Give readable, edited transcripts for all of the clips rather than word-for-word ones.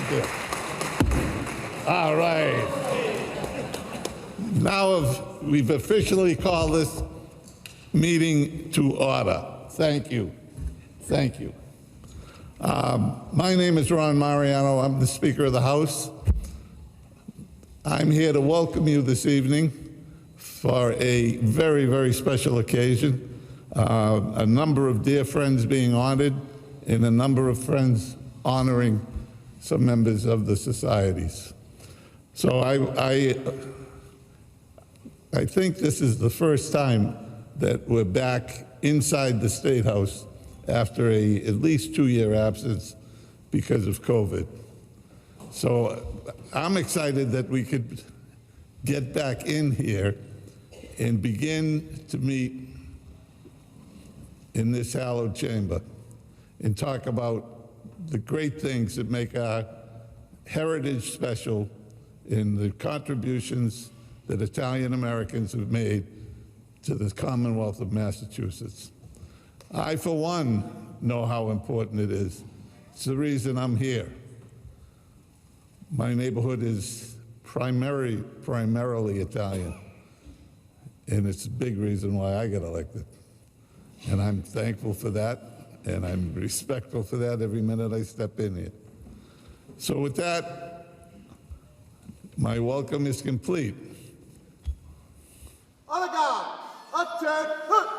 Thank you. All right. Now we've officially called this meeting to order. Thank you. Thank you. My name is Ron Mariano. I'm the Speaker of the House. I'm here to welcome you this evening for a very, very special occasion. A number of dear friends being honored and a number of friends honoring some members of the societies. So I think this is the first time that we're back inside the State House after at least 2-year absence because of COVID. So I'm excited that we could get back in here and begin to meet in this hallowed chamber and talk about the great things that make our heritage special and the contributions that Italian Americans have made to the Commonwealth of Massachusetts. I, for one, know how important it is. It's the reason I'm here. My neighborhood is primarily Italian, and it's a big reason why I got elected. And I'm thankful for that, and I'm respectful for that every minute I step in here. So with that, my welcome is complete. Honor guard, upturn, hook.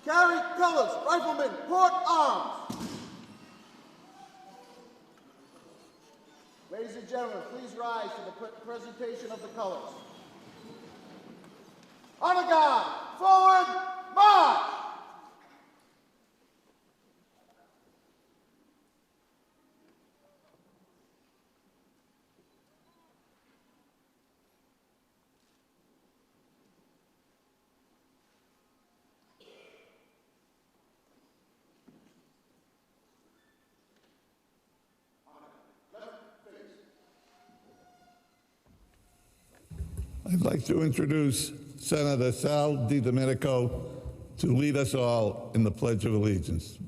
Carry colors, riflemen, port arms. Ladies and gentlemen, please rise to the presentation of the colors. Honor guard, forward, march! I'd like to introduce Senator Sal DiDomenico to lead us all in the Pledge of Allegiance.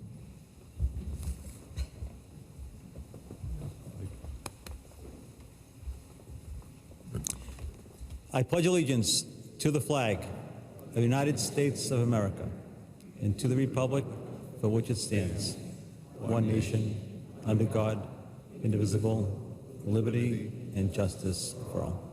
I pledge allegiance to the flag of the United States of America and to the republic for which it stands, one nation, under God, indivisible, with liberty and justice for all.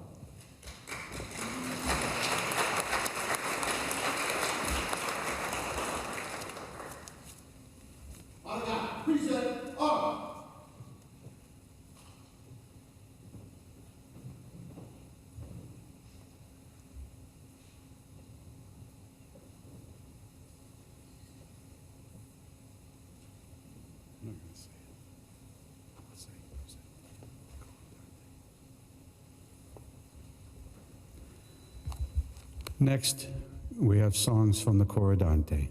Next, we have songs from the Corodante.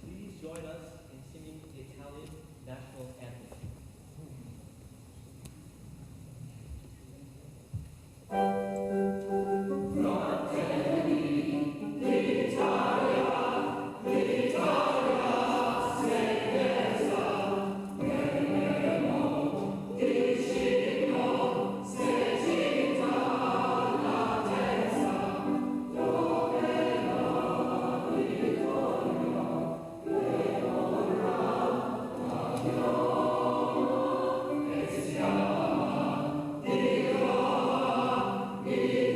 Please join us in singing the Italian national anthem. Yeah.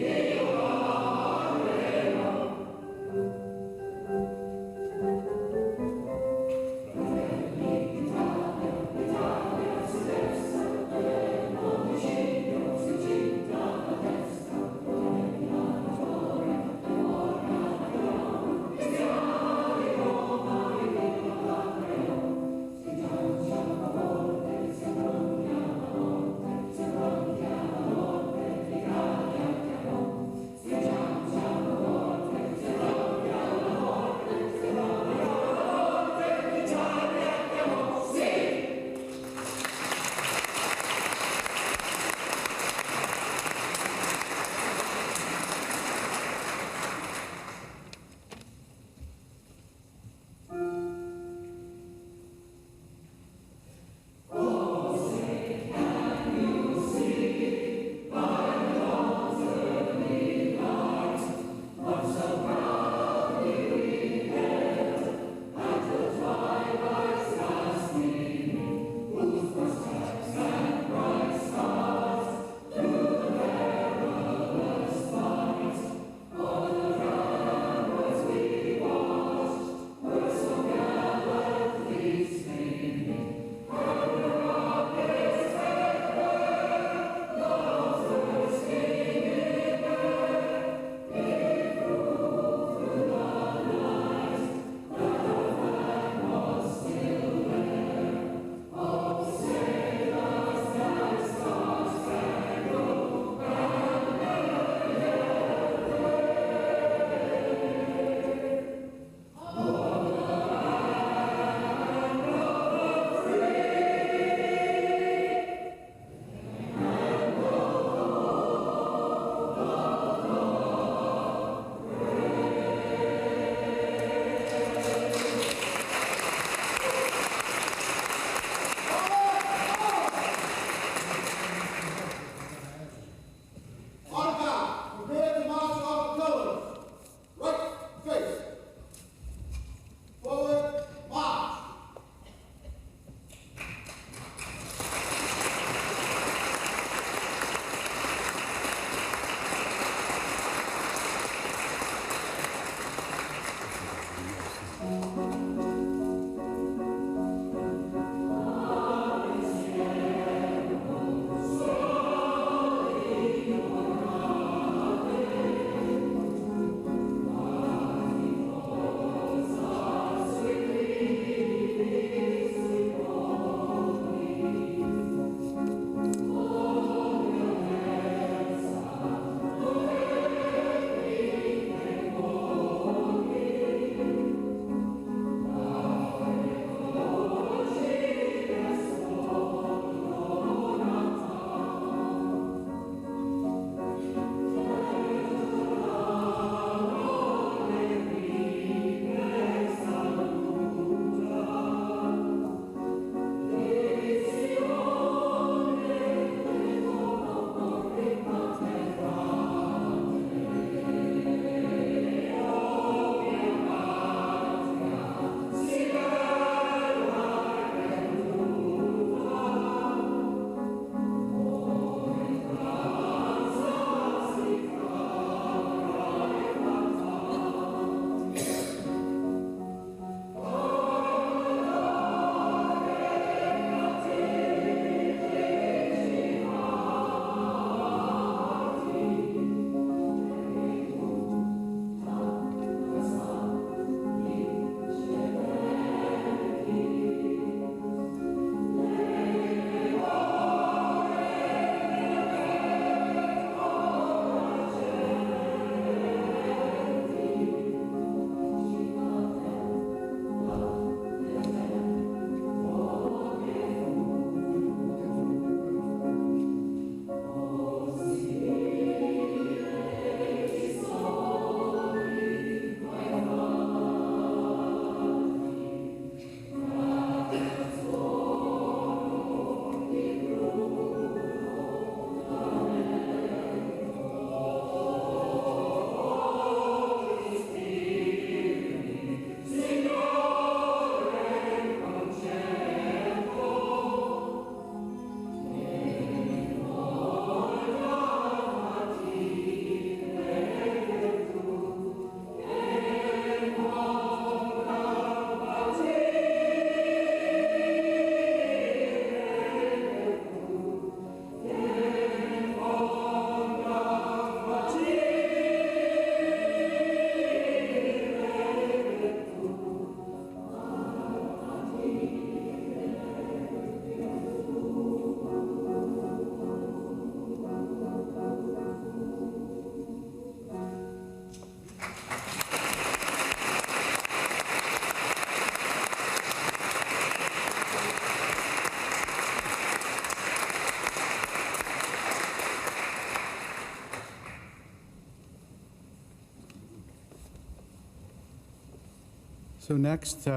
So next,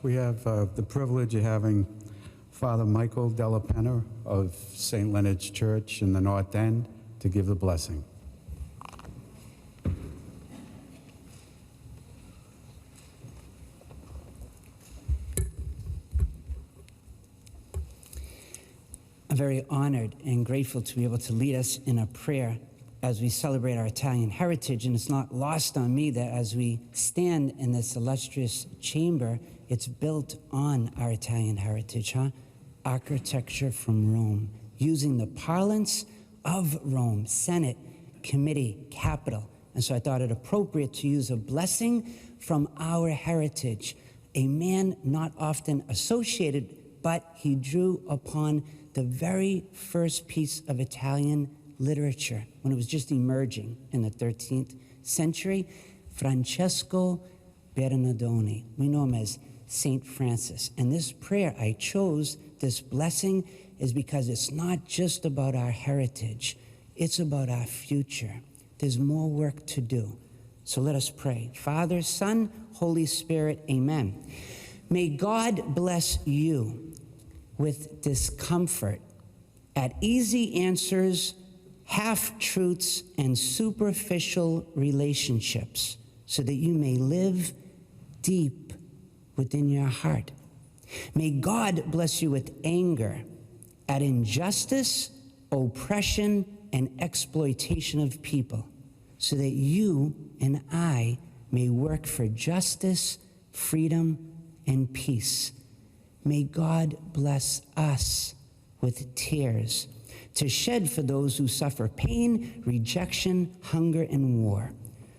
we have the privilege of having Father Michael Della Penna of St. Leonard's Church in the North End to give the blessing. I'm very honored and grateful to be able to lead us in a prayer as we celebrate our Italian heritage. And it's not lost on me that as we stand in this illustrious chamber, it's built on our Italian heritage, Architecture from Rome, using the parlance of Rome, Senate, committee, Capitol. And so I thought it appropriate to use a blessing from our heritage, a man not often associated, but he drew upon the very first piece of Italian literature when it was just emerging in the 13th century, Francesco Bernardoni. We know him as Saint Francis. And this prayer, I chose this blessing is because it's not just about our heritage, it's about our future. There's more work to do. So let us pray. Father, Son, Holy Spirit, amen. May God bless you with discomfort at easy answers, half-truths, and superficial relationships, so that you may live deep within your heart. May God bless you with anger at injustice, oppression, and exploitation of people, so that you and I may work for justice, freedom, and peace. May God bless us with tears to shed for those who suffer pain, rejection, hunger, and war,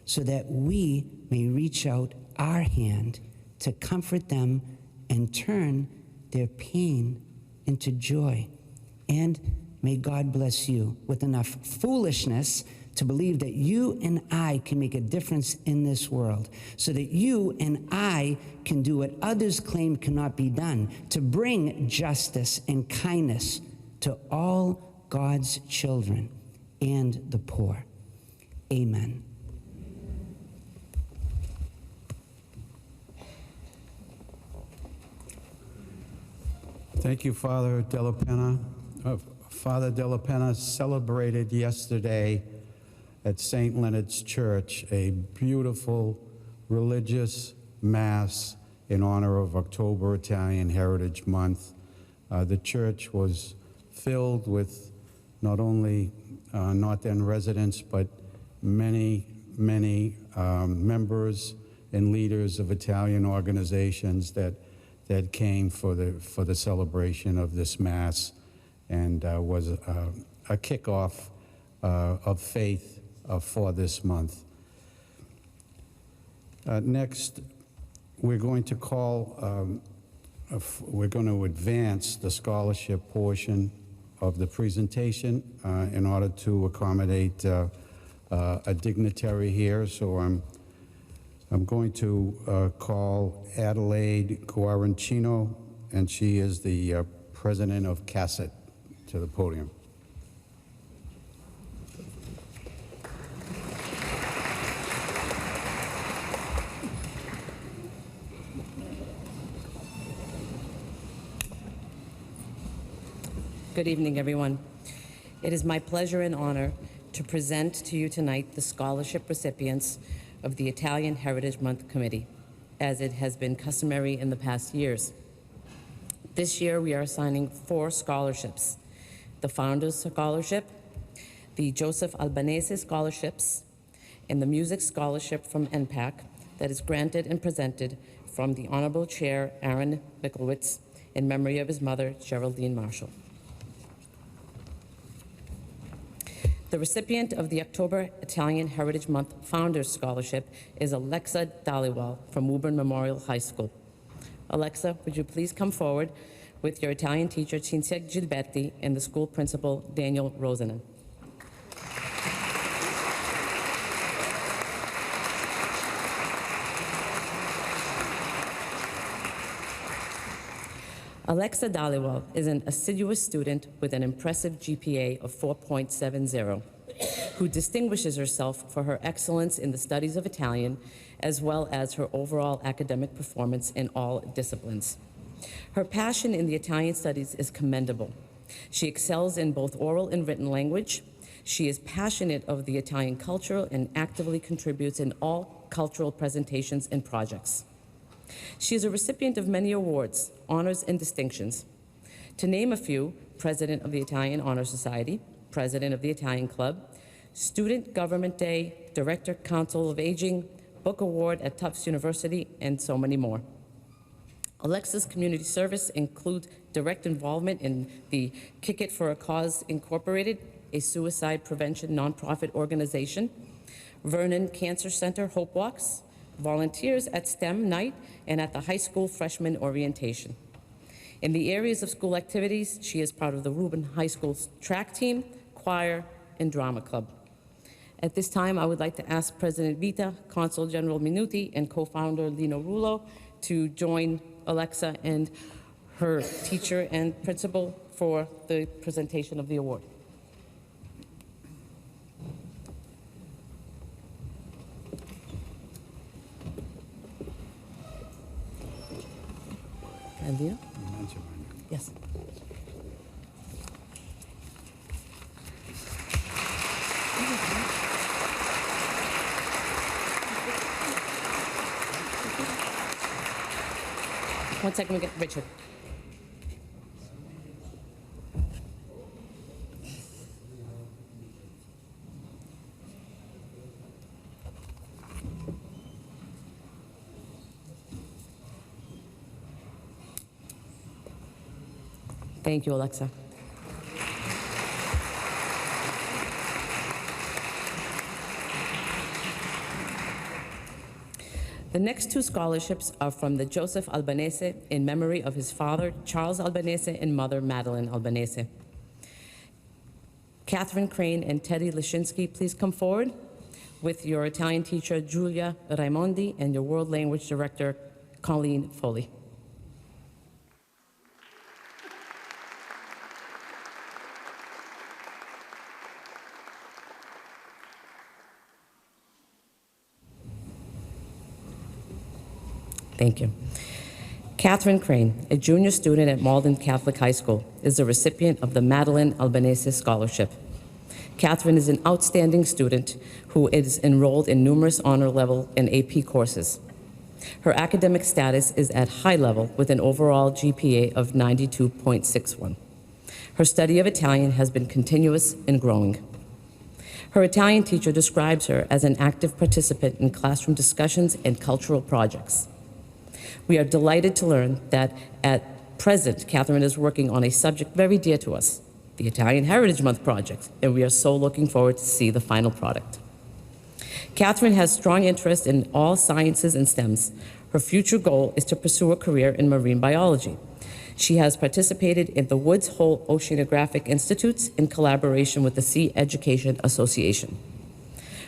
so that we may reach out our hand to comfort them and turn their pain into joy. And may God bless you with enough foolishness to believe that you and I can make a difference in this world, so that you and I can do what others claim cannot be done, to bring justice and kindness to all God's children and the poor. Amen. Thank you, Father Della Penna. Father Della Penna celebrated yesterday at St. Leonard's Church a beautiful religious mass in honor of October Italian Heritage Month. The church was filled with not only North End residents, but many members and leaders of Italian organizations that came for the celebration of this Mass, and was a kickoff of faith for this month. Next, we're going to advance the scholarship portion of the presentation in order to accommodate a dignitary here. So I'm going to call Adelaide Guarancino, and she is the president of CASET, to the podium. Good evening, everyone. It is my pleasure and honor to present to you tonight the scholarship recipients of the Italian Heritage Month Committee, as it has been customary in the past years. This year, we are assigning 4 scholarships: the Founders Scholarship, the Joseph Albanese Scholarships, and the Music Scholarship from NPAC that is granted and presented from the Honorable Chair Aaron Micklewitz in memory of his mother, Geraldine Marshall. The recipient of the October Italian Heritage Month Founders Scholarship is Alexa Dhaliwal from Woburn Memorial High School. Alexa, would you please come forward with your Italian teacher, Cinzia Gilberti, and the school principal, Daniel Rosanen. Alexa Dhaliwal is an assiduous student with an impressive GPA of 4.70. who distinguishes herself for her excellence in the studies of Italian, as well as her overall academic performance in all disciplines. Her passion in the Italian studies is commendable. She excels in both oral and written language. She is passionate of the Italian culture and actively contributes in all cultural presentations and projects. She is a recipient of many awards, honors, and distinctions. To name a few: President of the Italian Honor Society, President of the Italian Club, Student Government Day, Director Council of Aging, Book Award at Tufts University, and so many more. Alexa's community service includes direct involvement in the Kickoff for a Cause Incorporated, a suicide prevention nonprofit organization, Vernon Cancer Center Hope Walks, volunteers at STEM Night, and at the high school freshman orientation. In the areas of school activities, she is part of the Reuben High School's track team, choir, and drama club. At this time, I would like to ask President Vita, Consul General Minuti, and co-founder Lino Rullo to join Alexa and her teacher and principal for the presentation of the award. And Lino? Yes. One second, we get Richard. Thank you, Alexa. The next two scholarships are from the Joseph Albanese in memory of his father, Charles Albanese, and mother, Madeline Albanese. Catherine Crane and Teddy Lashinsky, please come forward with your Italian teacher, Giulia Raimondi, and your world language director, Colleen Foley. Thank you. Catherine Crane, a junior student at Malden Catholic High School, is the recipient of the Madeline Albanese Scholarship. Catherine is an outstanding student who is enrolled in numerous honor level and AP courses. Her academic status is at high level with an overall GPA of 92.61. Her study of Italian has been continuous and growing. Her Italian teacher describes her as an active participant in classroom discussions and cultural projects. We are delighted to learn that at present, Catherine is working on a subject very dear to us, the Italian Heritage Month project, and we are so looking forward to see the final product. Catherine has strong interest in all sciences and STEMs. Her future goal is to pursue a career in marine biology. She has participated in the Woods Hole Oceanographic Institutes in collaboration with the Sea Education Association.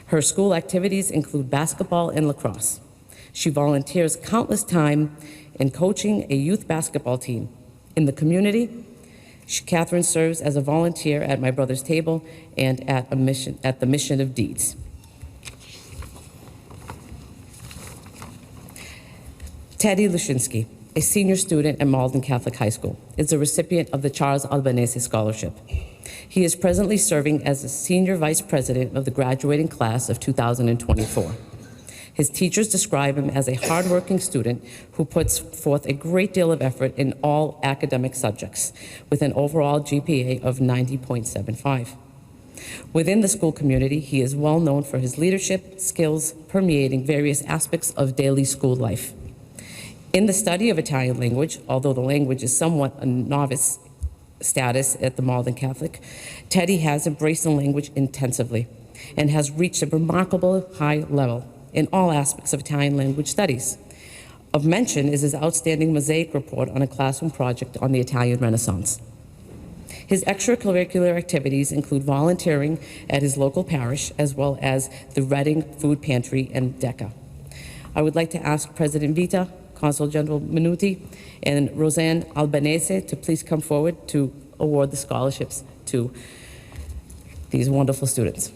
Her school activities include basketball and lacrosse. She volunteers countless time in coaching a youth basketball team. In the community, Catherine serves as a volunteer at My Brother's Table and at the Mission of Deeds. Teddy Lashinsky, a senior student at Malden Catholic High School, is the recipient of the Charles Albanese Scholarship. He is presently serving as the senior vice president of the graduating class of 2024. His teachers describe him as a hardworking student who puts forth a great deal of effort in all academic subjects, with an overall GPA of 90.75. Within the school community, he is well known for his leadership skills permeating various aspects of daily school life. In the study of Italian language, although the language is somewhat a novice status at the Malden Catholic, Teddy has embraced the language intensively and has reached a remarkable high level in all aspects of Italian language studies. Of mention is his outstanding mosaic report on a classroom project on the Italian Renaissance. His extracurricular activities include volunteering at his local parish, as well as the Reading Food Pantry and DECA. I would like to ask President Vita, Consul General Minuti, and Roseanne Albanese to please come forward to award the scholarships to these wonderful students.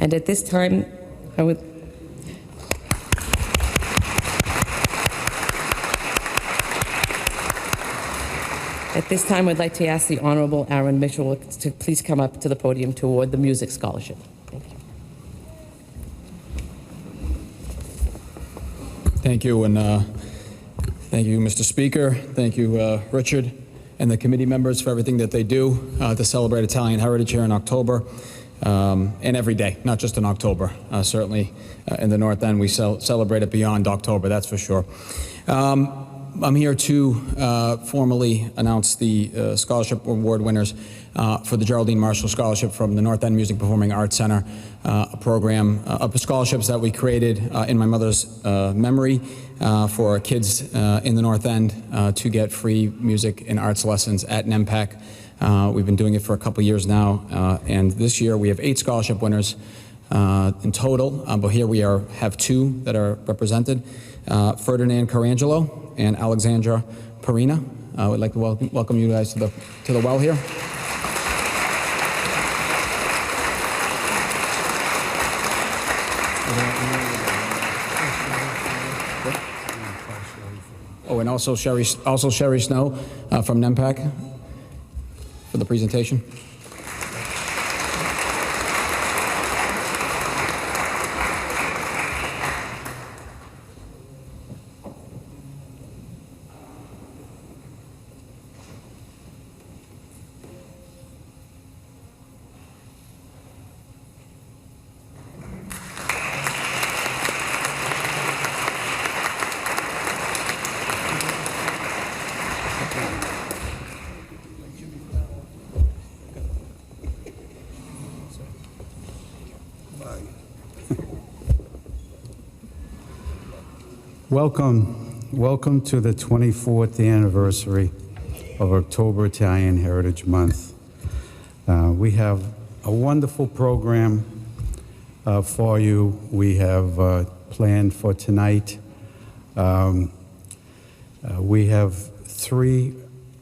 And at this time, I would I'd like to ask the Honorable Aaron Mitchell to please come up to the podium to award the music scholarship. Thank you. Thank you, and thank you, Mr. Speaker. Thank you, Richard, and the committee members for everything that they do to celebrate Italian heritage here in October, and every day, not just in October. Certainly, in the North End, we celebrate it beyond October, that's for sure. I'm here to formally announce the scholarship award winners for the Geraldine Marshall Scholarship from the North End Music Performing Arts Center, a program of scholarships that we created in my mother's memory for kids in the North End to get free music and arts lessons at NEMPAC. We've been doing it for a couple years now, and this year we have 8 scholarship winners in total, but here we have 2 that are represented, Ferdinand Carangelo and Alexandra Perina. I would like to welcome you guys to the well here. Oh, and also Sherry Snow from NEMPAC for the presentation. Welcome to the 24th anniversary of October Italian Heritage Month. We have a wonderful program for you. We have planned for tonight. We have three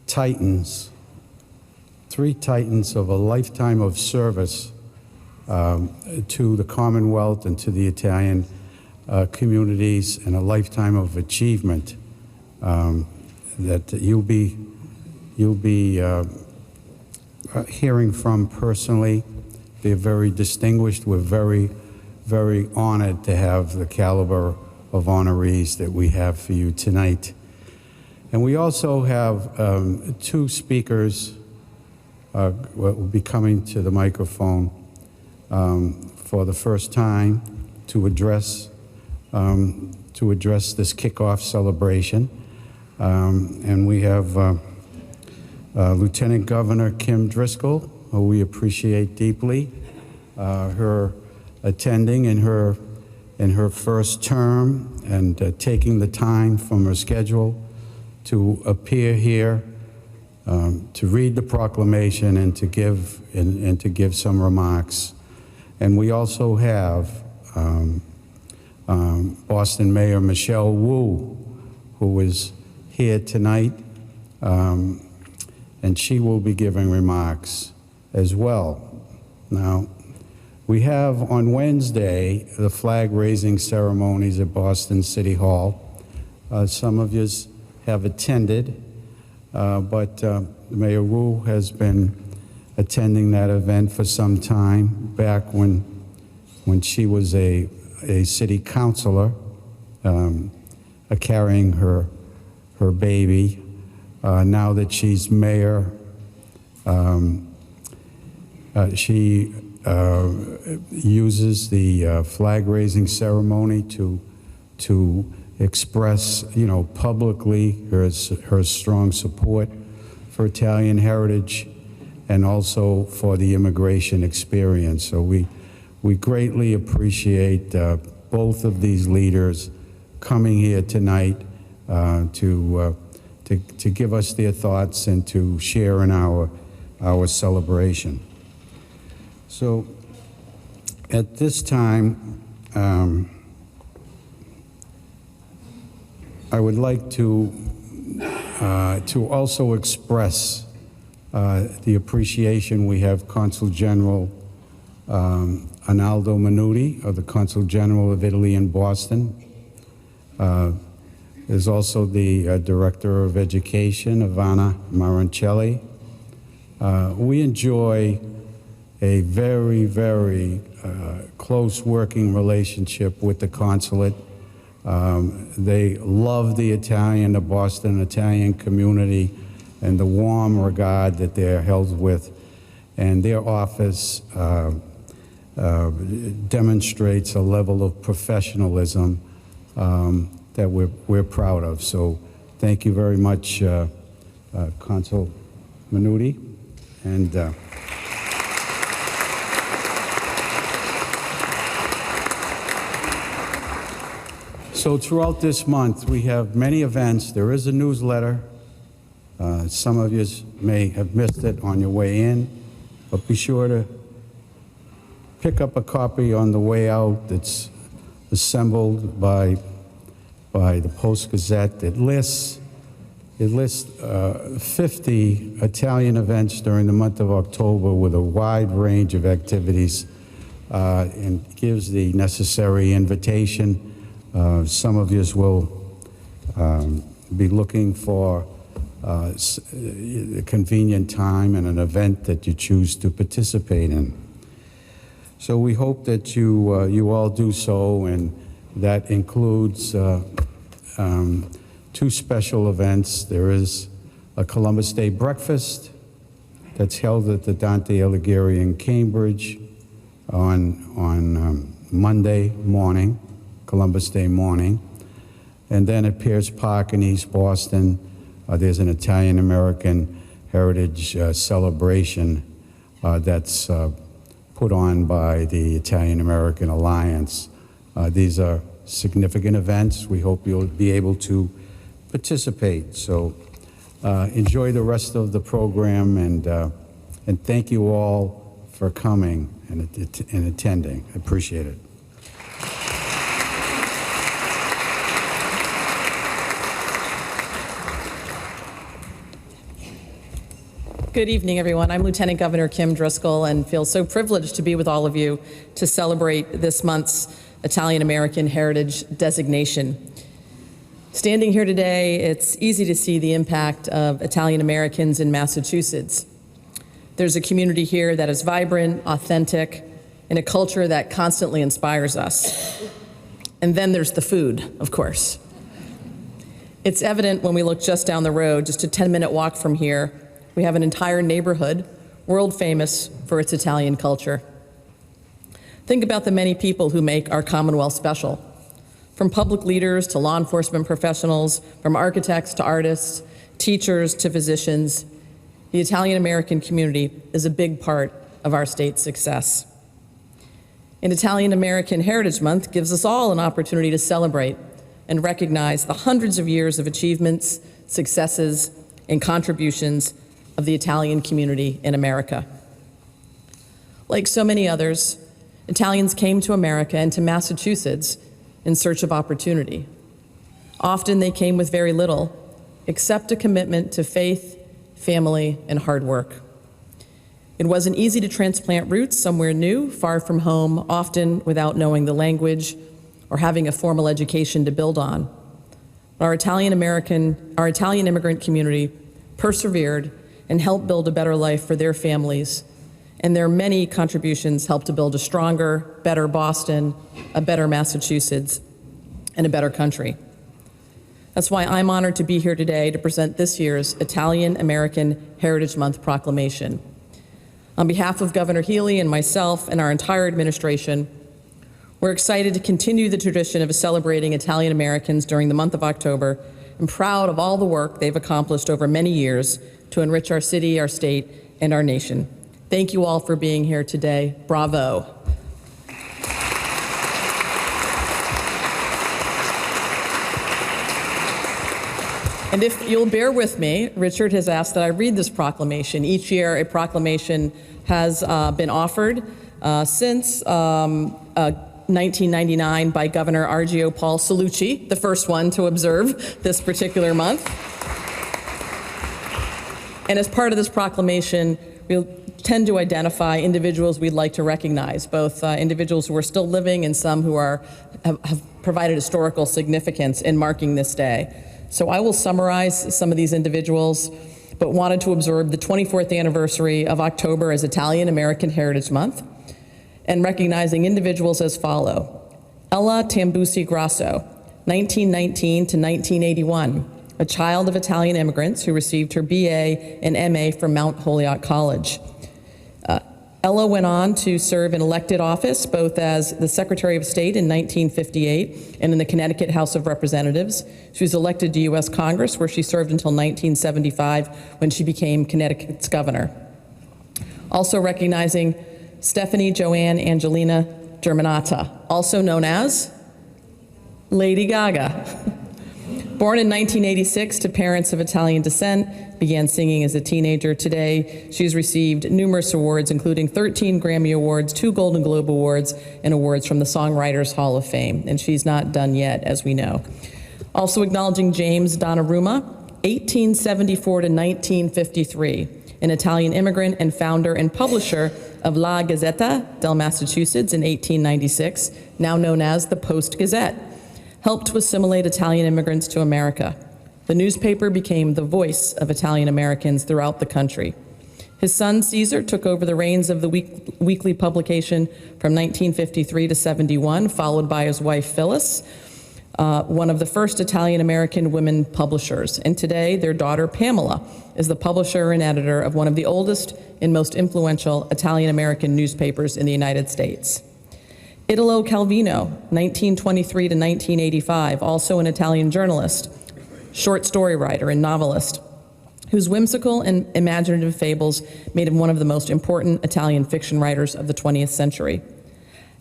titans of a lifetime of service to the Commonwealth and to the Italian communities, and a lifetime of achievement that you'll be hearing from personally. They're very distinguished. We're very, very honored to have the caliber of honorees that we have for you tonight. And we also have 2 speakers will be coming to the microphone for the first time to address this kickoff celebration. And we have Lieutenant Governor Kim Driscoll, who we appreciate deeply, her attending in her first term and taking the time from her schedule to appear here, to read the proclamation and to give some remarks. And we also have Boston Mayor Michelle Wu, who is here tonight, and she will be giving remarks as well. Now, we have on Wednesday the flag-raising ceremonies at Boston City Hall. Some of you have attended, but Mayor Wu has been attending that event for some time, back when she was a city councilor, carrying her baby. Now that she's mayor, she uses the flag-raising ceremony to express, publicly her strong support for Italian heritage and also for the immigration experience. So we greatly appreciate both of these leaders coming here tonight to give us their thoughts and to share in our celebration. So at this time, I would like to also express the appreciation we have Consul General Arnaldo Minuti of the Consul General of Italy in Boston. There's also the Director of Education, Ivana Maroncelli. We enjoy a very, very close working relationship with the consulate. They love the Boston Italian community and the warm regard that they're held with. And their office demonstrates a level of professionalism that we're proud of. So thank you very much, Consul Minuti. And so throughout this month, we have many events. There is a newsletter. Some of you may have missed it on your way in, but be sure to pick up a copy on the way out. It's assembled by the Post-Gazette. It lists 50 Italian events during the month of October with a wide range of activities and gives the necessary invitation. Some of you will be looking for a convenient time and an event that you choose to participate in. So we hope that you all do so, and that includes 2 special events. There is a Columbus Day breakfast that's held at the Dante Alighieri in Cambridge on Monday morning, Columbus Day morning. And then at Pierce Park in East Boston, there's an Italian-American Heritage celebration that's put on by the Italian-American Alliance. These are significant events. We hope you'll be able to participate. So enjoy the rest of the program, and thank you all for coming and attending. I appreciate it. Good evening, everyone. I'm Lieutenant Governor Kim Driscoll and feel so privileged to be with all of you to celebrate this month's Italian-American Heritage designation. Standing here today, it's easy to see the impact of Italian-Americans in Massachusetts. There's a community here that is vibrant, authentic, and a culture that constantly inspires us. And then there's the food, of course. It's evident when we look just down the road, just a 10-minute walk from here. We have an entire neighborhood, world famous for its Italian culture. Think about the many people who make our Commonwealth special. From public leaders to law enforcement professionals, from architects to artists, teachers to physicians, the Italian-American community is a big part of our state's success. And Italian-American Heritage Month gives us all an opportunity to celebrate and recognize the hundreds of years of achievements, successes, and contributions of the Italian community in America. Like so many others, Italians came to America and to Massachusetts in search of opportunity. Often they came with very little, except a commitment to faith, family, and hard work. It wasn't easy to transplant roots somewhere new, far from home, often without knowing the language or having a formal education to build on. Our Italian immigrant community persevered and helped build a better life for their families, and their many contributions helped to build a stronger, better Boston, a better Massachusetts, and a better country. That's why I'm honored to be here today to present this year's Italian-American Heritage Month proclamation. On behalf of Governor Healy and myself and our entire administration, we're excited to continue the tradition of celebrating Italian Americans during the month of October, and proud of all the work they've accomplished over many years to enrich our city, our state, and our nation. Thank you all for being here today. Bravo. And if you'll bear with me, Richard has asked that I read this proclamation. Each year, a proclamation has been offered since 1999 by Governor Argio Paul Salucci, the first one to observe this particular month. And as part of this proclamation, we'll tend to identify individuals we'd like to recognize, both individuals who are still living and some who have provided historical significance in marking this day. So I will summarize some of these individuals, but wanted to observe the 24th anniversary of October as Italian American Heritage Month, and recognizing individuals as follow. Ella Tambusi Grasso, 1919 to 1981, a child of Italian immigrants who received her BA and MA from Mount Holyoke College. Ella went on to serve in elected office both as the Secretary of State in 1958 and in the Connecticut House of Representatives. She was elected to U.S. Congress, where she served until 1975 when she became Connecticut's governor. Also recognizing Stephanie Joanne Angelina Germanata, also known as Lady Gaga. Born in 1986 to parents of Italian descent, began singing as a teenager. Today, she's received numerous awards, including 13 Grammy Awards, 2 Golden Globe Awards, and awards from the Songwriters Hall of Fame. And she's not done yet, as we know. Also acknowledging James Donnarumma, 1874 to 1953, an Italian immigrant and founder and publisher of La Gazzetta del Massachusetts in 1896, now known as the Post-Gazette, helped to assimilate Italian immigrants to America. The newspaper became the voice of Italian Americans throughout the country. His son, Caesar, took over the reins of the weekly publication from 1953 to 71, followed by his wife, Phyllis, one of the first Italian American women publishers. And today, their daughter, Pamela, is the publisher and editor of one of the oldest and most influential Italian American newspapers in the United States. Italo Calvino, 1923 to 1985, also an Italian journalist, short story writer and novelist, whose whimsical and imaginative fables made him one of the most important Italian fiction writers of the 20th century.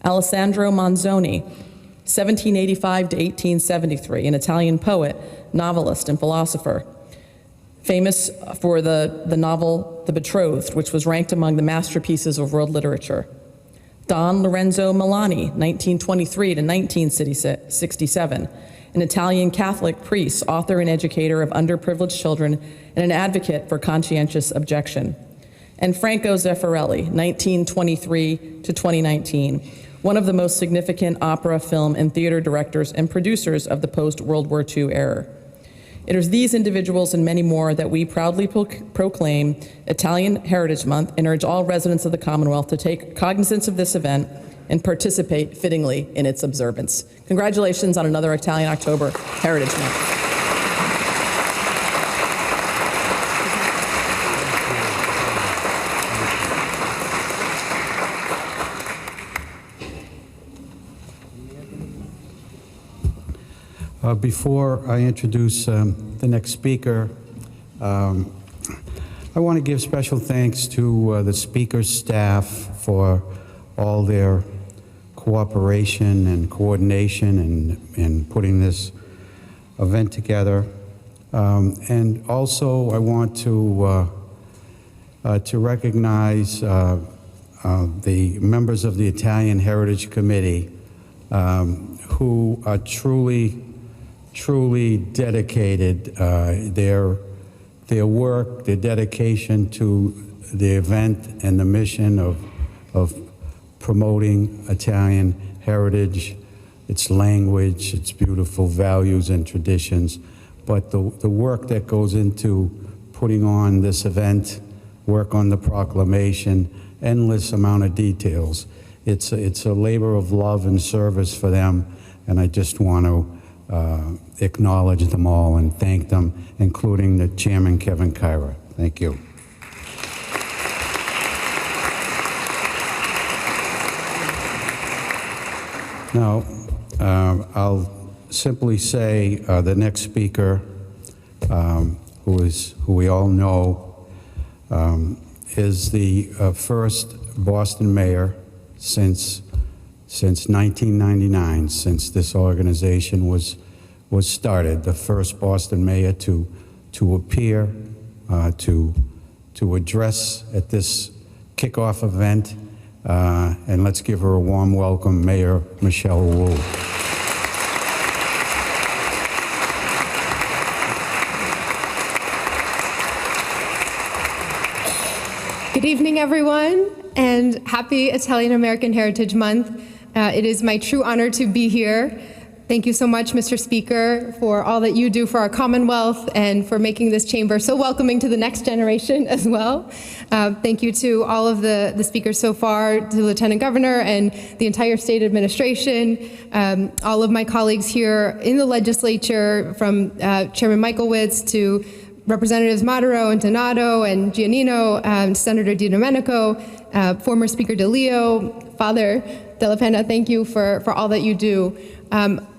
Alessandro Manzoni, 1785 to 1873, an Italian poet, novelist, and philosopher, famous for the novel The Betrothed, which was ranked among the masterpieces of world literature. Don Lorenzo Milani, 1923 to 1967, an Italian Catholic priest, author and educator of underprivileged children, and an advocate for conscientious objection. And Franco Zeffirelli, 1923 to 2019, one of the most significant opera, film, and theater directors and producers of the post-World War II era. It is these individuals and many more that we proudly proclaim Italian Heritage Month and urge all residents of the Commonwealth to take cognizance of this event and participate fittingly in its observance. Congratulations on another Italian October Heritage Month. Before I introduce the next speaker, I want to give special thanks to the speaker's staff for all their cooperation and coordination in putting this event together. And also, I want to recognize the members of the Italian Heritage Committee who are truly dedicated. Their work, their dedication to the event and the mission of promoting Italian heritage, its language, its beautiful values and traditions, but the work that goes into putting on this event, work on the proclamation, endless amount of details. It's a labor of love and service for them, and I just want to acknowledge them all and thank them, including the chairman, Kevin Kyra. Thank you. Now, I'll simply say the next speaker, who we all know, is the first Boston mayor since 1999, since this organization was started, the first Boston mayor to appear, to address at this kickoff event, and let's give her a warm welcome, Mayor Michelle Wu. Good evening, morning, everyone, and happy Italian American Heritage Month. It is my true honor to be here. Thank you so much, Mr. Speaker, for all that you do for our Commonwealth and for making this chamber so welcoming to the next generation as well. Thank you to all of the speakers so far, to the Lieutenant Governor and the entire state administration, all of my colleagues here in the legislature, from Chairman Michaelwitz to Representatives Maduro and Donato and Giannino, Senator Di Domenico, former Speaker DeLeo, Father Della Penna, thank you for all that you do.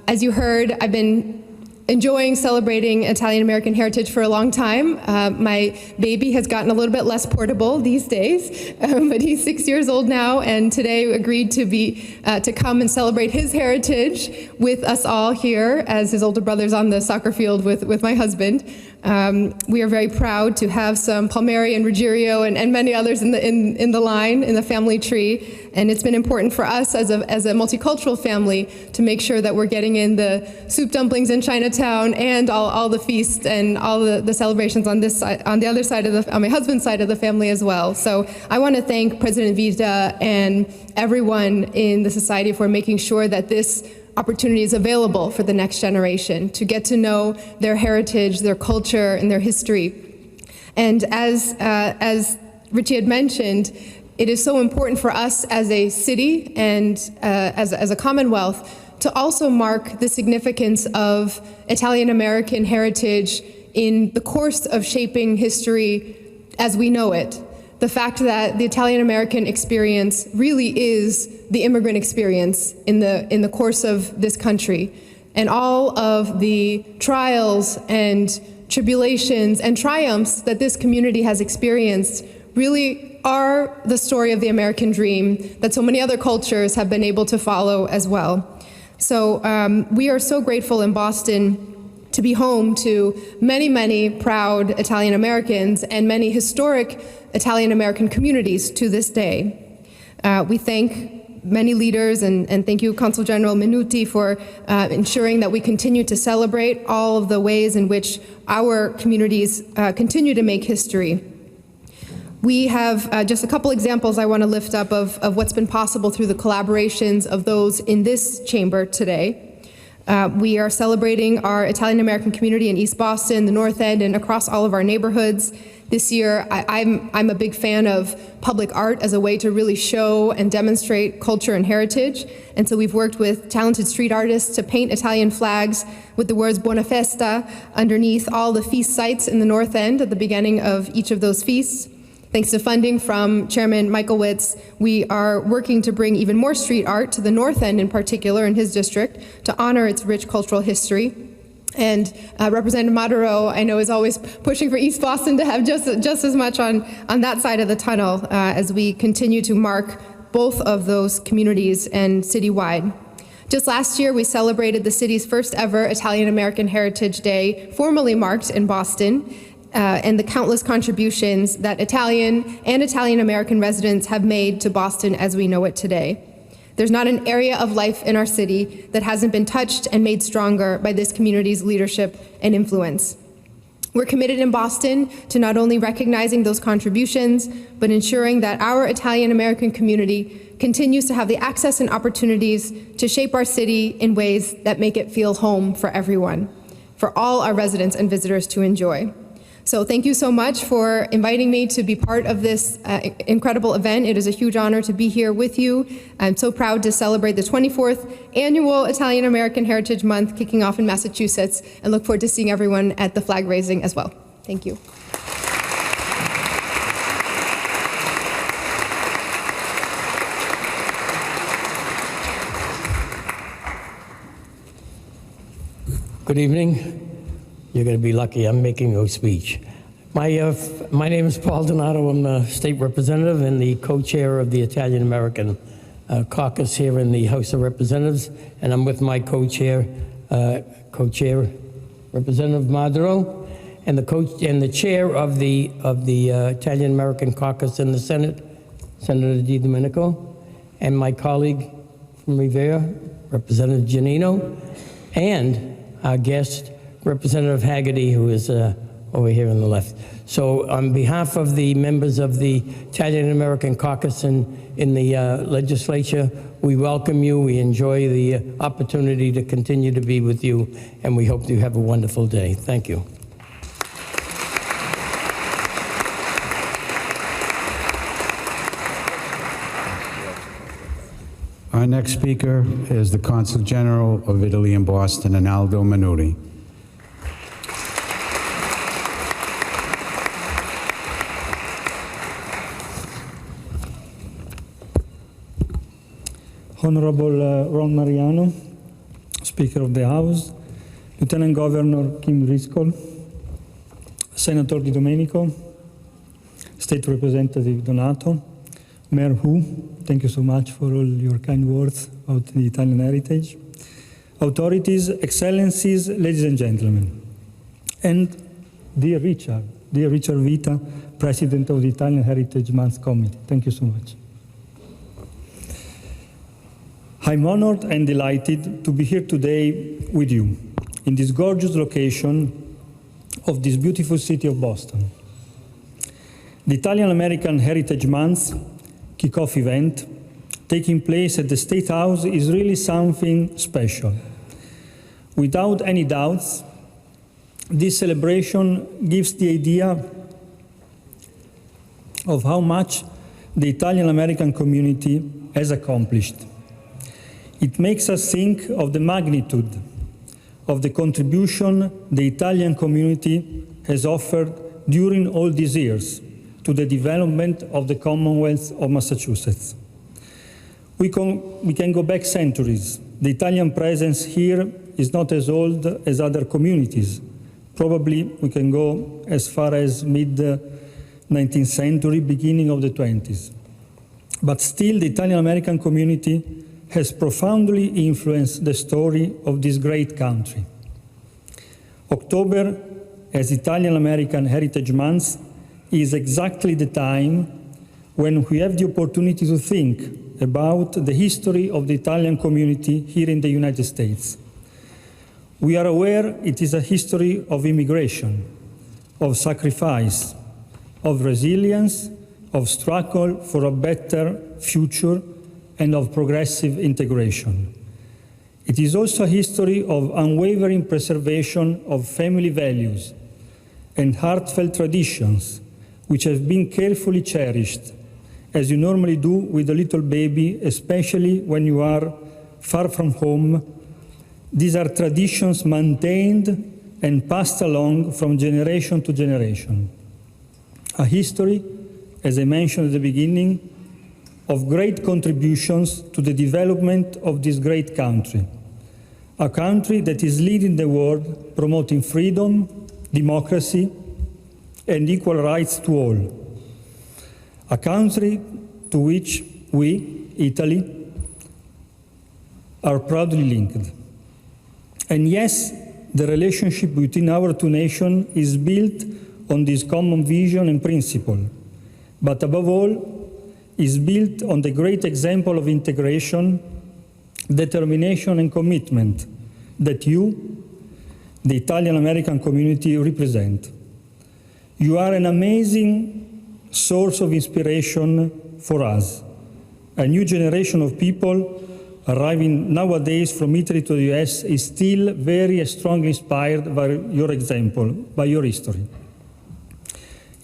As you heard, I've been enjoying celebrating Italian American heritage for a long time. My baby has gotten a little bit less portable these days, but he's 6 years old now, and today agreed to come and celebrate his heritage with us all here as his older brother's on the soccer field with my husband. We are very proud to have some Palmieri and Ruggiero and many others in the line, in the family tree. And it's been important for us as a multicultural family to make sure that we're getting in the soup dumplings in Chinatown and all the feasts and all the celebrations on this side, on the other side on my husband's side of the family as well. So I want to thank President Vita and everyone in the society for making sure that this opportunity is available for the next generation to get to know their heritage, their culture, and their history. And as Richie had mentioned, it is so important for us as a city and as a Commonwealth to also mark the significance of Italian American heritage in the course of shaping history as we know it. The fact that the Italian American experience really is the immigrant experience in the course of this country, and all of the trials and tribulations and triumphs that this community has experienced really are the story of the American dream that so many other cultures have been able to follow as well. So we are so grateful in Boston to be home to many, many proud Italian Americans and many historic Italian American communities to this day. We thank many leaders, and thank you, Consul General Minuti, for ensuring that we continue to celebrate all of the ways in which our communities continue to make history. We have just a couple examples I want to lift up of what's been possible through the collaborations of those in this chamber today. We are celebrating our Italian American community in East Boston, the North End, and across all of our neighborhoods. This year, I'm a big fan of public art as a way to really show and demonstrate culture and heritage. And so we've worked with talented street artists to paint Italian flags with the words Buona Festa underneath all the feast sites in the North End at the beginning of each of those feasts. Thanks to funding from Chairman Michaelwitz, we are working to bring even more street art to the North End in particular in his district to honor its rich cultural history. And Representative Maduro, I know, is always pushing for East Boston to have just as much on that side of the tunnel as we continue to mark both of those communities and citywide. Just last year, we celebrated the city's first ever Italian American Heritage Day, formally marked in Boston, and the countless contributions that Italian and Italian American residents have made to Boston as we know it today. There's not an area of life in our city that hasn't been touched and made stronger by this community's leadership and influence. We're committed in Boston to not only recognizing those contributions, but ensuring that our Italian American community continues to have the access and opportunities to shape our city in ways that make it feel home for everyone, for all our residents and visitors to enjoy. So thank you so much for inviting me to be part of this incredible event. It is a huge honor to be here with you. I'm so proud to celebrate the 24th annual Italian American Heritage Month kicking off in Massachusetts, and look forward to seeing everyone at the flag raising as well. Thank you. Good evening. You're going to be lucky I'm making no speech. My name is Paul Donato. I'm the state representative and the co-chair of the Italian American caucus here in the House of Representatives, and I'm with my co-chair, Representative Maduro, and the chair of the Italian American caucus in the Senate, Senator Di Domenico, and my colleague from Rivera, Representative Giannino, and our guest, Representative Haggerty, who is over here on the left. So on behalf of the members of the Italian American Caucus in the legislature, we welcome you. We enjoy the opportunity to continue to be with you, and we hope you have a wonderful day. Thank you. Our next speaker is the Consul General of Italy in Boston, Rinaldo Minuti. Honorable Ron Mariano, Speaker of the House, Lieutenant Governor Kim Driscoll, Senator Di Domenico, State Representative Donato, Mayor Hu, thank you so much for all your kind words about the Italian heritage, authorities, excellencies, ladies and gentlemen, and dear Richard Vita, President of the Italian Heritage Month Committee, thank you so much. I'm honored and delighted to be here today with you in this gorgeous location of this beautiful city of Boston. The Italian American Heritage Month Kickoff event taking place at the State House is really something special. Without any doubts, this celebration gives the idea of how much the Italian American community has accomplished. It makes us think of the magnitude of the contribution the Italian community has offered during all these years to the development of the Commonwealth of Massachusetts. We can go back centuries. The Italian presence here is not as old as other communities. Probably we can go as far as mid-19th century, beginning of the 20s. But still, the Italian American community has profoundly influenced the story of this great country. October, as Italian American Heritage Month, is exactly the time when we have the opportunity to think about the history of the Italian community here in the United States. We are aware it is a history of immigration, of sacrifice, of resilience, of struggle for a better future, and of progressive integration. It is also a history of unwavering preservation of family values and heartfelt traditions which have been carefully cherished, as you normally do with a little baby, especially when you are far from home. These are traditions maintained and passed along from generation to generation. A history, as I mentioned at the beginning, of great contributions to the development of this great country. A country that is leading the world, promoting freedom, democracy, and equal rights to all. A country to which we, Italy, are proudly linked. And yes, the relationship between our two nations is built on this common vision and principle, but above all, is built on the great example of integration, determination and commitment that you, the Italian American community, represent. You are an amazing source of inspiration for us. A new generation of people arriving nowadays from Italy to the US is still very strongly inspired by your example, by your history.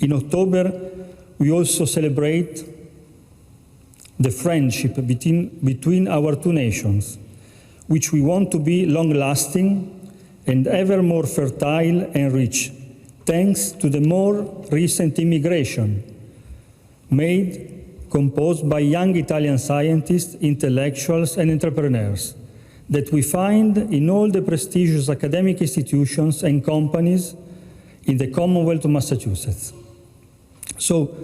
In October, we also celebrate the friendship between our two nations, which we want to be long-lasting and ever more fertile and rich, thanks to the more recent immigration composed by young Italian scientists, intellectuals, and entrepreneurs that we find in all the prestigious academic institutions and companies in the Commonwealth of Massachusetts. So,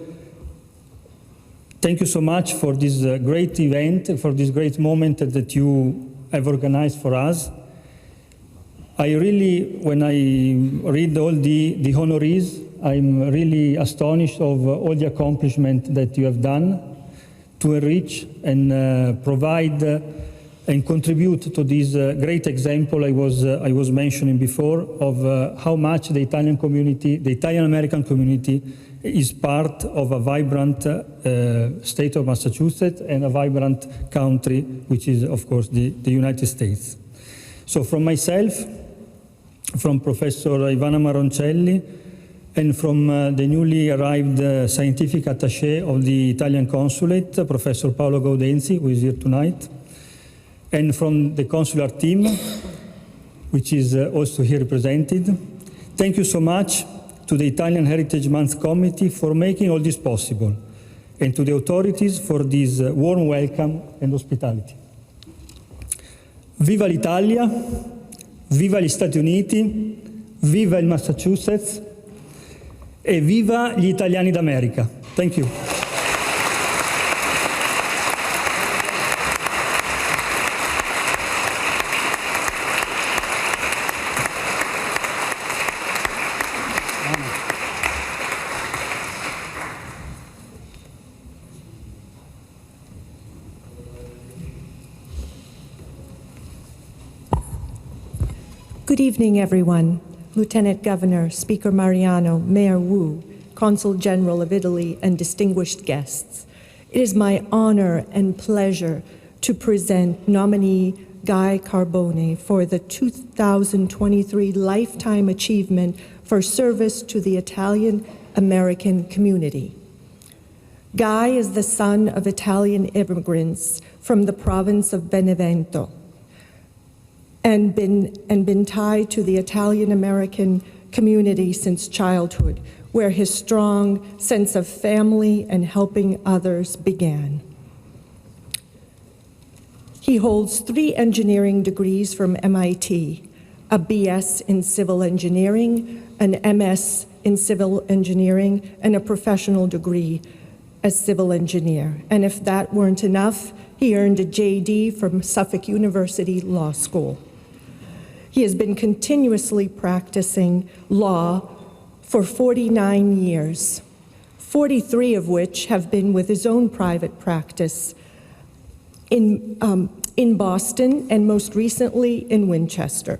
thank you so much for this great event, for this great moment that you have organized for us. I really, when I read all the honorees, I'm really astonished of all the accomplishment that you have done to enrich and provide and contribute to this great example I was mentioning before of how much the Italian community, the Italian-American community, is part of a vibrant state of Massachusetts and a vibrant country, which is, of course, the United States. So from myself, from Professor Ivana Maroncelli, and from the newly arrived scientific attaché of the Italian consulate, Professor Paolo Gaudenzi, who is here tonight, and from the consular team, which is also here represented. Thank you so much to the Italian Heritage Month Committee for making all this possible, and to the authorities for this warm welcome and hospitality. Viva l'Italia, viva gli Stati Uniti, viva il Massachusetts, e viva gli italiani d'America. Thank you. Good evening, everyone. Lieutenant Governor, Speaker Mariano, Mayor Wu, Consul General of Italy, and distinguished guests. It is my honor and pleasure to present nominee Guy Carbone for the 2023 Lifetime Achievement for Service to the Italian-American Community. Guy is the son of Italian immigrants from the province of Benevento, and been tied to the Italian-American community since childhood, where his strong sense of family and helping others began. He holds 3 engineering degrees from MIT, a BS in civil engineering, an MS in civil engineering, and a professional degree as civil engineer. And if that weren't enough, he earned a JD from Suffolk University Law School. He has been continuously practicing law for 49 years, 43 of which have been with his own private practice in Boston and most recently in Winchester.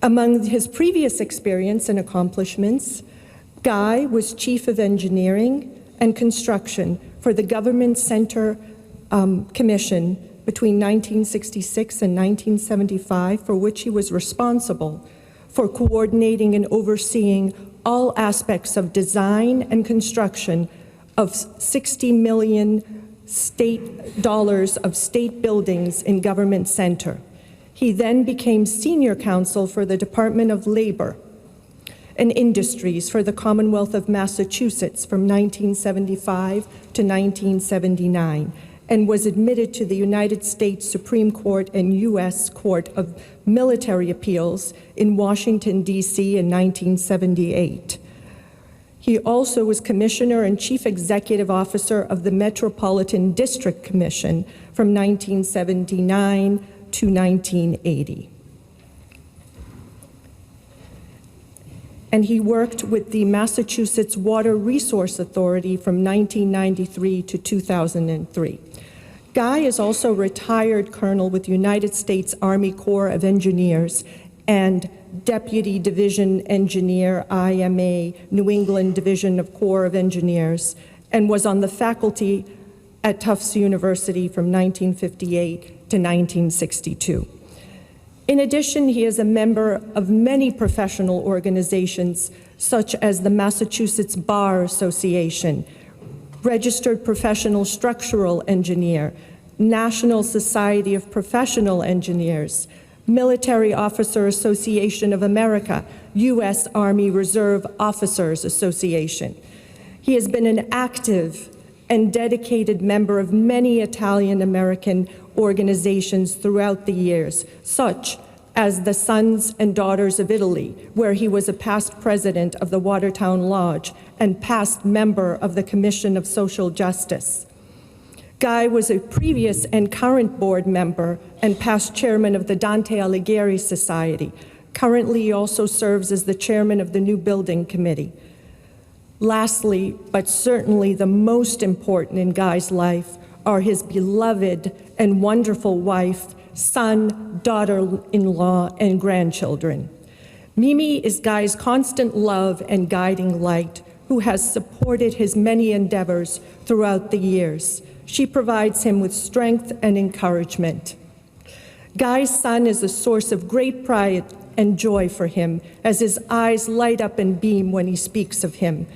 Among his previous experience and accomplishments, Guy was Chief of Engineering and Construction for the Government Center Commission between 1966 and 1975, for which he was responsible for coordinating and overseeing all aspects of design and construction of $60 million of state buildings in Government Center. He then became senior counsel for the Department of Labor and Industries for the Commonwealth of Massachusetts from 1975 to 1979. And was admitted to the United States Supreme Court and U.S. Court of Military Appeals in Washington, D.C. in 1978. He also was Commissioner and Chief Executive Officer of the Metropolitan District Commission from 1979 to 1980. And he worked with the Massachusetts Water Resource Authority from 1993 to 2003. Guy is also retired colonel with United States Army Corps of Engineers and Deputy Division Engineer, IMA, New England Division of Corps of Engineers, and was on the faculty at Tufts University from 1958 to 1962. In addition, he is a member of many professional organizations, such as the Massachusetts Bar Association, Registered Professional Structural Engineer, National Society of Professional Engineers, Military Officer Association of America, U.S. Army Reserve Officers Association. He has been an active and dedicated member of many Italian-American organizations throughout the years, such as the Sons and Daughters of Italy, where he was a past president of the Watertown Lodge and past member of the Commission of Social Justice. Guy was a previous and current board member and past chairman of the Dante Alighieri Society. Currently, he also serves as the chairman of the New Building Committee. Lastly, but certainly the most important in Guy's life, are his beloved and wonderful wife, son, daughter-in-law, and grandchildren. Mimi is Guy's constant love and guiding light, who has supported his many endeavors throughout the years. She provides him with strength and encouragement. Guy's son is a source of great pride and joy for him, as his eyes light up and beam when he speaks of him.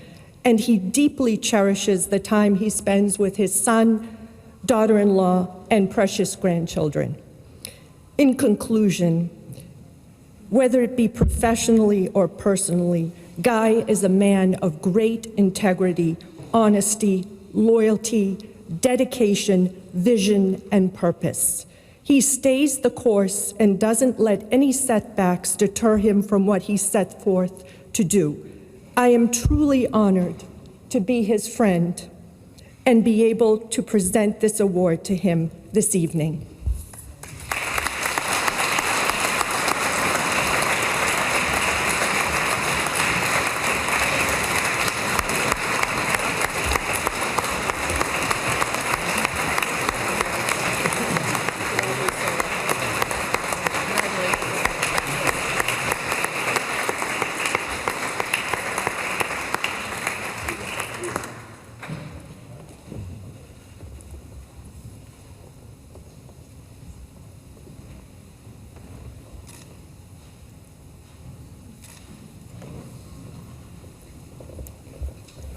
And he deeply cherishes the time he spends with his son, daughter-in-law, and precious grandchildren. In conclusion, whether it be professionally or personally, Guy is a man of great integrity, honesty, loyalty, dedication, vision, and purpose. He stays the course and doesn't let any setbacks deter him from what he set forth to do. I am truly honored to be his friend and be able to present this award to him this evening.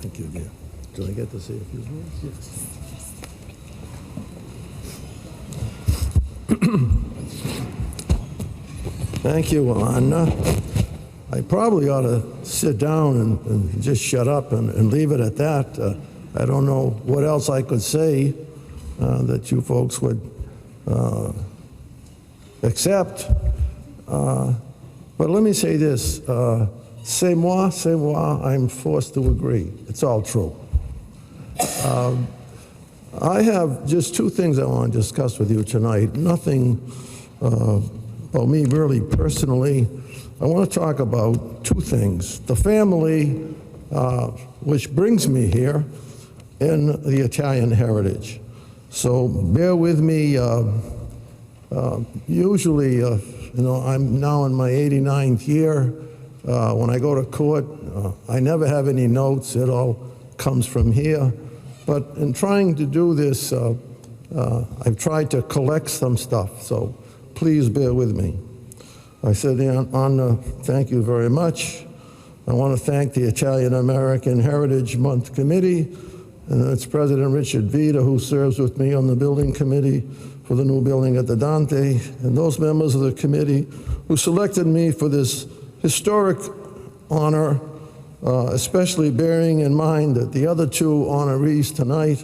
Thank you, dear. Did I get to say a few words? Yes. Thank you, Anna. I probably ought to sit down and just shut up and leave it at that. I don't know what else I could say that you folks would accept. But let me say this. C'est moi, I'm forced to agree. It's all true. I have just two things I want to discuss with you tonight. Nothing about me really personally. I want to talk about two things. The family, which brings me here, and the Italian heritage. So bear with me. Usually, I'm now in my 89th year. When I go to court, I never have any notes. It all comes from here. But in trying to do this, I've tried to collect some stuff, so please bear with me. I said, Anna, thank you very much. I want to thank the Italian American Heritage Month Committee and its President Richard Vita, who serves with me on the building committee for the new building at the Dante, and those members of the committee who selected me for this historic honor, especially bearing in mind that the other two honorees tonight,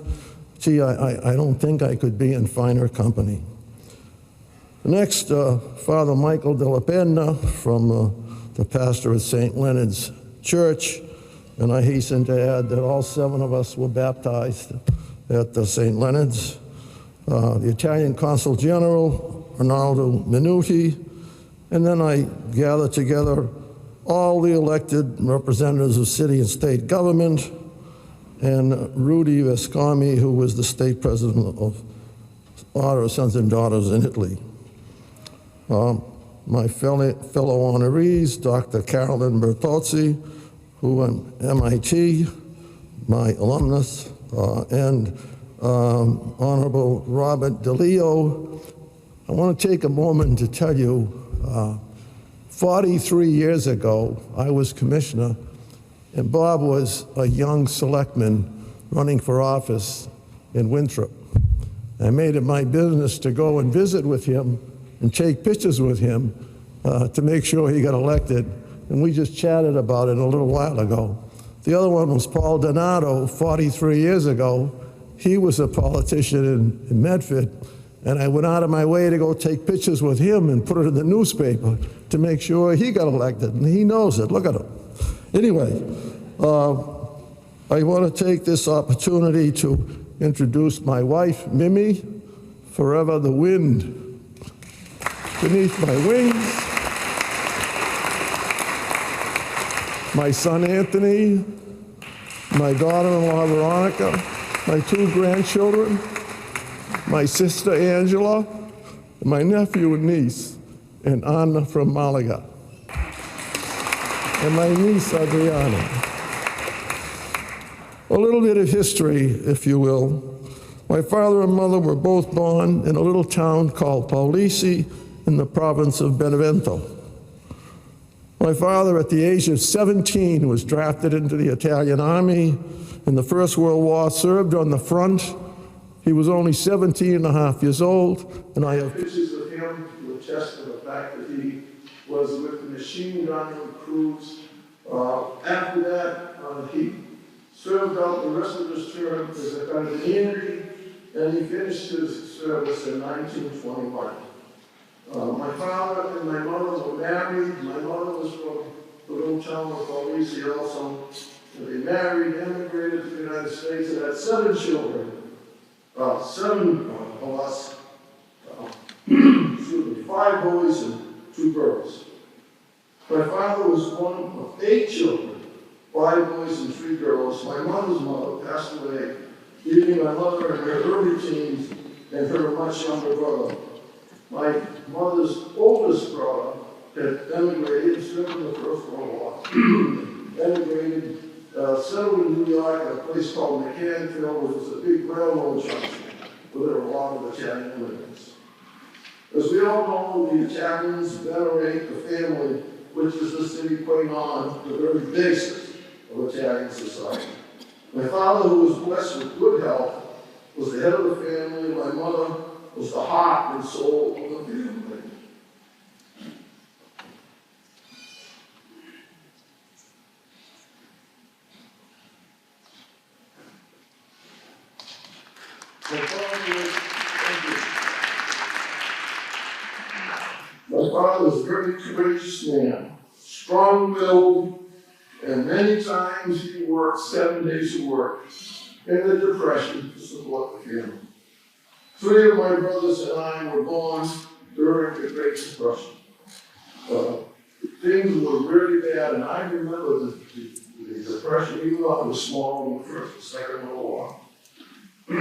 gee, I don't think I could be in finer company. Next, Father Michael Della Penna from the pastor at St. Leonard's Church, and I hasten to add that all 7 of us were baptized at the St. Leonard's. The Italian Consul General, Ronaldo Minuti, and then I gathered together all the elected representatives of city and state government, and Rudy Vescomi, who was the state president of Order of Sons and Daughters in Italy. My fellow honorees, Dr. Carolyn Bertozzi, who am MIT, my alumnus, and Honorable Robert DeLeo. I want to take a moment to tell you, 43 years ago, I was commissioner, and Bob was a young selectman running for office in Winthrop. I made it my business to go and visit with him and take pictures with him to make sure he got elected, and we just chatted about it a little while ago. The other one was Paul Donato, 43 years ago. He was a politician in Medford, and I went out of my way to go take pictures with him and put it in the newspaper to make sure he got elected, and he knows it. Look at him. Anyway, I want to take this opportunity to introduce my wife, Mimi, forever the wind beneath my wings, my son, Anthony, my daughter-in-law, Veronica, my 2 grandchildren, my sister Angela, my nephew and niece, and Anna from Malaga, and my niece Adriana. A little bit of history, if you will. My father and mother were both born in a little town called Paulisi in the province of Benevento. My father, at the age of 17, was drafted into the Italian army in the First World War, served on the front. He was only 17 and a half years old, and I have pictures of him to attest to the fact that he was with the machine gun crews. After that, he served out the rest of his term as a carabinieri, and he finished his service in 1921. My father and my mother were married. My mother was from the little town of Paulisi also. They married, immigrated to the United States, and had 7 children. 7 of us, 5 boys and 2 girls. My father was one of 8 children, 5 boys and 3 girls. My mother's mother passed away, leaving my mother in her early teens and her much younger brother. My mother's oldest brother had emigrated, served in the First World War, emigrated, settled in New York at a place called Mechanicsville, which was a big railroad junction where there were a lot of Italian immigrants. As we all know, the Italians venerate the family, which is the city putting on the very basis of Italian society. My father, who was blessed with good health, was the head of the family. My mother was the heart and soul of the family. My father was a very courageous man, strong-willed, and many times he worked 7 days of work in the Depression to support the family. 3 of my brothers and I were born during the Great Depression. Things were really bad, and I remember the Depression, even though I was small in the First and Second World War. My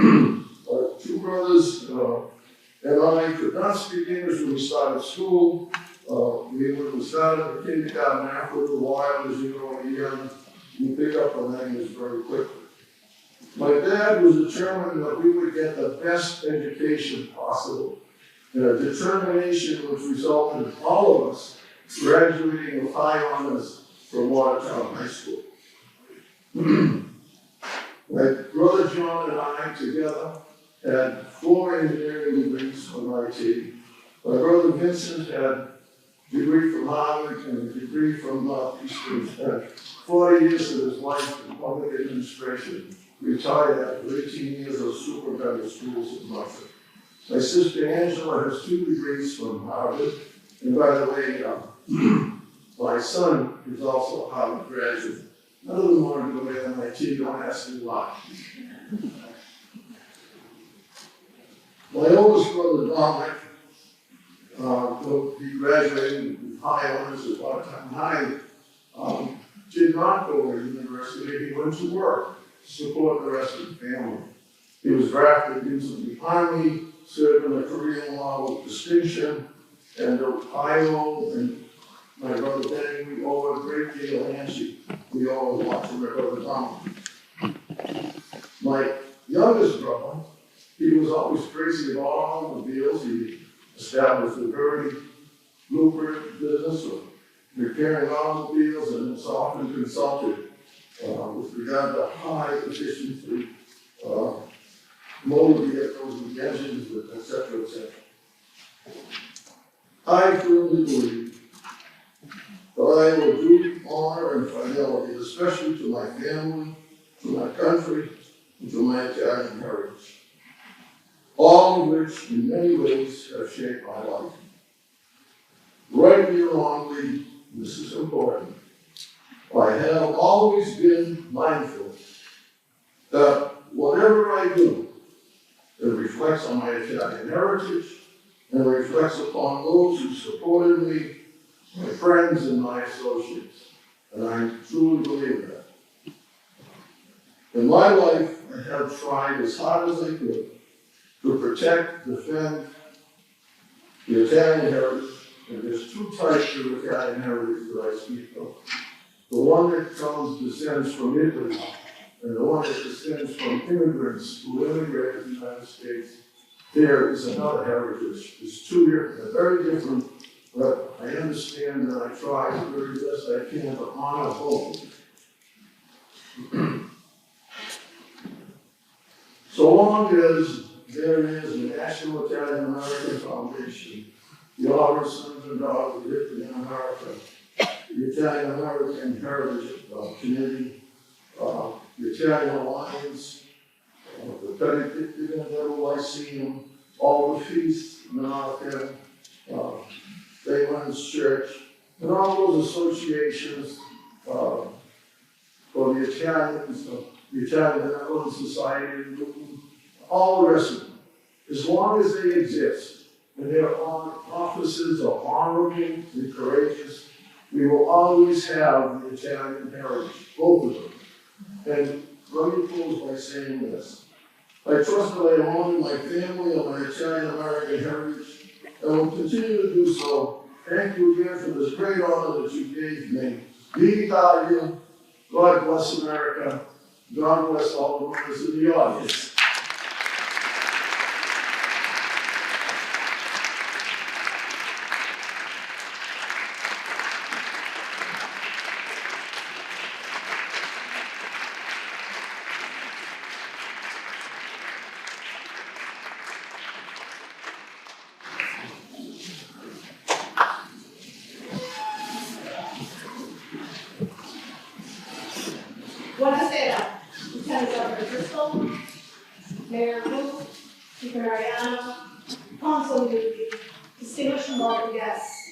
2 brothers and I could not speak English when we started school. We started in kindergarten. After a while, as you know, you pick up on language very quickly. My dad was determined that we would get the best education possible, and a determination which resulted in all of us graduating with high honors from Watertown High School. My brother John and I together had 4 engineering degrees from IT. My brother Vincent had a degree from Harvard and a degree from Northeastern. 40 years of his life in public administration. Retired after 18 years of superintendent schools in Norfolk. My sister Angela has 2 degrees from Harvard. And by the way, my son is also a Harvard graduate. None of them wanted to go to MIT, don't ask me why. My oldest brother, Dominic, he graduated with high honors at Watertown High, did not go to university. He went to work to support the rest of the family. He was drafted into the Army, served in the Korean War with distinction, and Ohio and my brother Danny, we owe a great deal of Nancy. We owe a lot to my brother Dominic. My youngest brother, he was always crazy about automobiles. He established a very lucrative business of repairing automobiles and is often consulted with regard to high efficiency motor vehicles with engines, et cetera, et cetera. I firmly believe that I will do honor and fidelity, especially to my family, to my country, and to my Italian heritage, all of which in many ways have shaped my life. Rightly or wrongly, this is important, I have always been mindful that whatever I do, it reflects on my Italian heritage and reflects upon those who supported me, my friends and my associates. And I truly believe that. In my life, I have tried as hard as I could to protect, defend the Italian heritage. And there's two types of Italian heritage that I speak of. The one that descends from Italy, and the one that descends from immigrants who immigrated to the United States. There is another heritage. It's two different, very different, but I understand and I try the very best I can to honor both. So long as there is the National Italian American Foundation, the Honor Sons and Daughters of Italy in America, the Italian American Heritage Committee, the Italian Alliance, the Benedetto Lyceum, all the feasts, Menorca, Baylands Church, and all those associations for the Italians, the Italian Netherlands Society, all the rest of them. As long as they exist and their offices are honorable and courageous, we will always have the Italian heritage, both of them. And let me close by saying this. I trust that I honor my family and my Italian American heritage, and will continue to do so. Thank you again for this great honor that you gave me. Viva Italia, God bless America, God bless all the members in the audience. Buonasera, Lieutenant Governor Driscoll, Mayor Wu, Speaker Mariano, Council Newby, distinguished and welcome guests.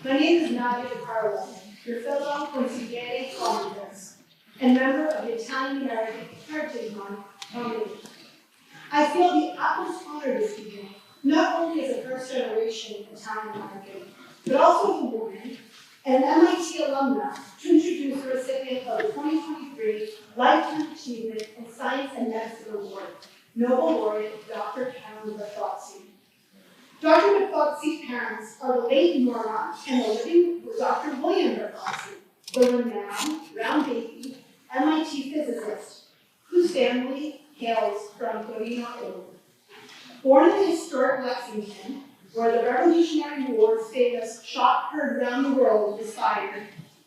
My name is Nadia DiCarlo, your fellow consigliere congress, and member of the Italian American Heritage Month committee. I feel the utmost honor this evening, not only as a first-generation Italian American, but also as a woman and an MIT alumna, to introduce the recipient of the 2023 Lifetime Achievement in Science and Medicine Award, Nobel laureate Dr. Karen Bertozzi. Dr. Bertozzi's parents are the late Norma and the living Dr. William Bertozzi, the renowned round-baby MIT physicist, whose family hails from Torino, Italy. Born in the historic Lexington, where the Revolutionary War's famous shot heard round the world is fired,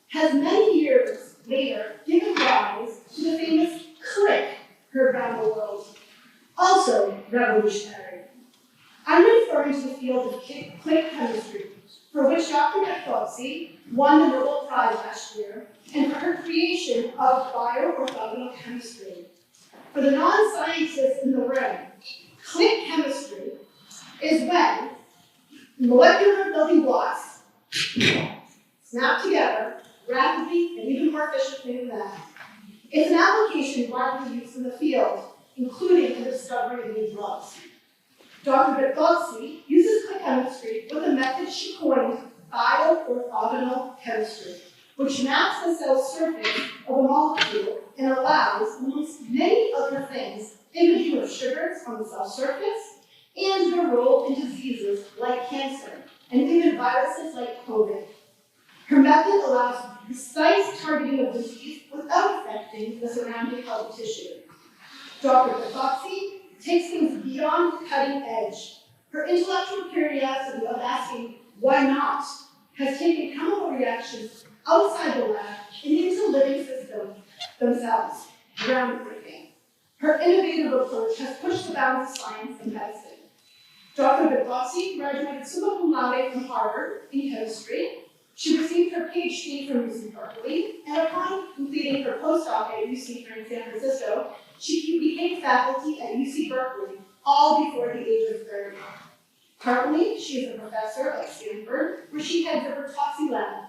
has many years later given rise to the famous click heard round the world, also revolutionary. I'm referring to the field of click chemistry, for which Dr. Bertozzi won the Nobel Prize last year, and for her creation of bioorthogonal chemistry. For the non-scientists in the room, click chemistry is when molecular building blocks snap together rapidly and even more efficiently than that. It's an application widely used in the field, including in the discovery of new drugs. Dr. Bertozzi uses click chemistry with a method she coined bioorthogonal chemistry, which maps the cell surface of a molecule and allows, amongst many other things, imaging of sugars on the cell surface and their role in diseases like cancer and even viruses like COVID. Her method allows precise targeting of disease without affecting the surrounding healthy tissue. Dr. Bertozzi takes things beyond the cutting edge. Her intellectual curiosity of asking why not has taken chemical reactions outside the lab and into living systems themselves, groundbreaking. Her innovative approach has pushed the bounds of science and medicine. Dr. Bertozzi graduated summa cum laude from Harvard in chemistry. She received her PhD from UC Berkeley, and upon completing her postdoc at UC here in San Francisco, she became faculty at UC Berkeley, all before the age of 30. Currently, she is a professor at Stanford, where she heads the Bertozzi Lab.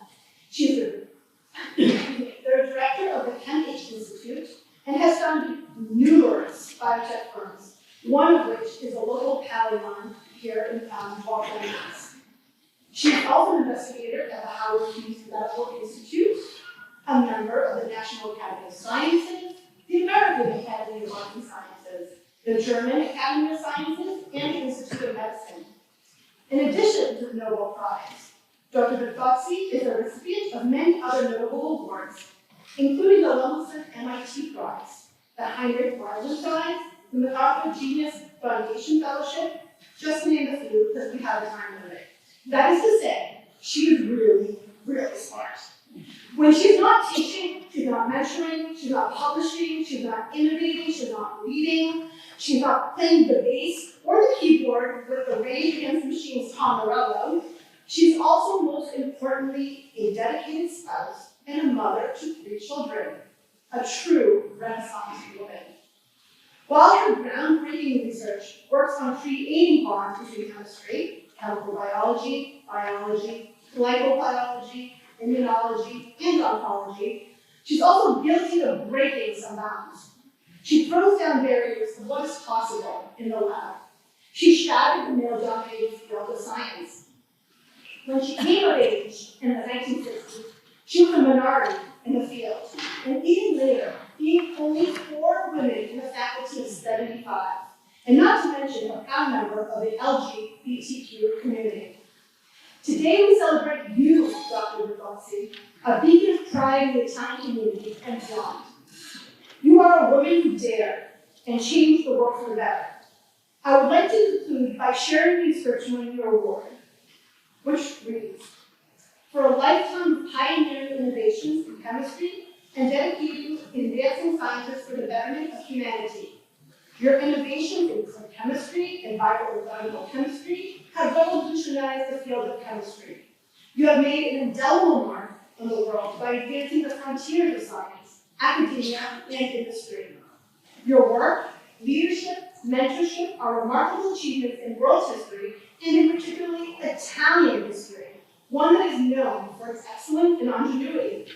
She is the director of the ChemH Institute and has founded numerous biotech firms, one of which is a local Palion here in Waltham, Mass. She is also an investigator at the Howard Hughes Medical Institute, a member of the National Academy of Sciences, the American Academy of Arts and Sciences, the German Academy of Sciences, and the Institute of Medicine. In addition to the Nobel Prize, Dr. Bertozzi is a recipient of many other notable awards, including the Lumsden MIT Prize, the Heinrich Marlin Prize, the MacArthur Genius Foundation Fellowship, just to name a few because we have a time limit. That is to say, she is really, really smart. When she's not teaching, she's not mentoring, she's not publishing, she's not innovating, she's not reading, she's not playing the bass or the keyboard with the Rage Against the Machine's Tom Morello. She's also, most importantly, a dedicated spouse and a mother to 3 children, a true Renaissance woman. While her groundbreaking research works on creating bonds between chemistry, chemical biology, glycobiology, immunology, and oncology, she's also guilty of breaking some bounds. She throws down barriers to what is possible in the lab. She shattered the male-dominated field of science. When she came of age in the 1960s, she was a minority in the field, and even later, being only 4 women in the faculty of 75, and not to mention a proud member of the LGBTQ community. Today we celebrate you, Dr. Bertozzi, a beacon of pride in the Italian community and beyond. You are a woman who dared and changed the world for the better. I would like to conclude by sharing the description of your award, which reads, for a lifetime of pioneering innovations in chemistry and dedicating advancing scientists for the betterment of humanity. Your innovations in chemistry and bioorganical chemistry have revolutionized the field of chemistry. You have made an indelible mark on the world by advancing the frontiers of science, academia, and industry. Your work, leadership, mentorship are remarkable achievements in world history and in particularly Italian history, one that is known for its excellence and ingenuity.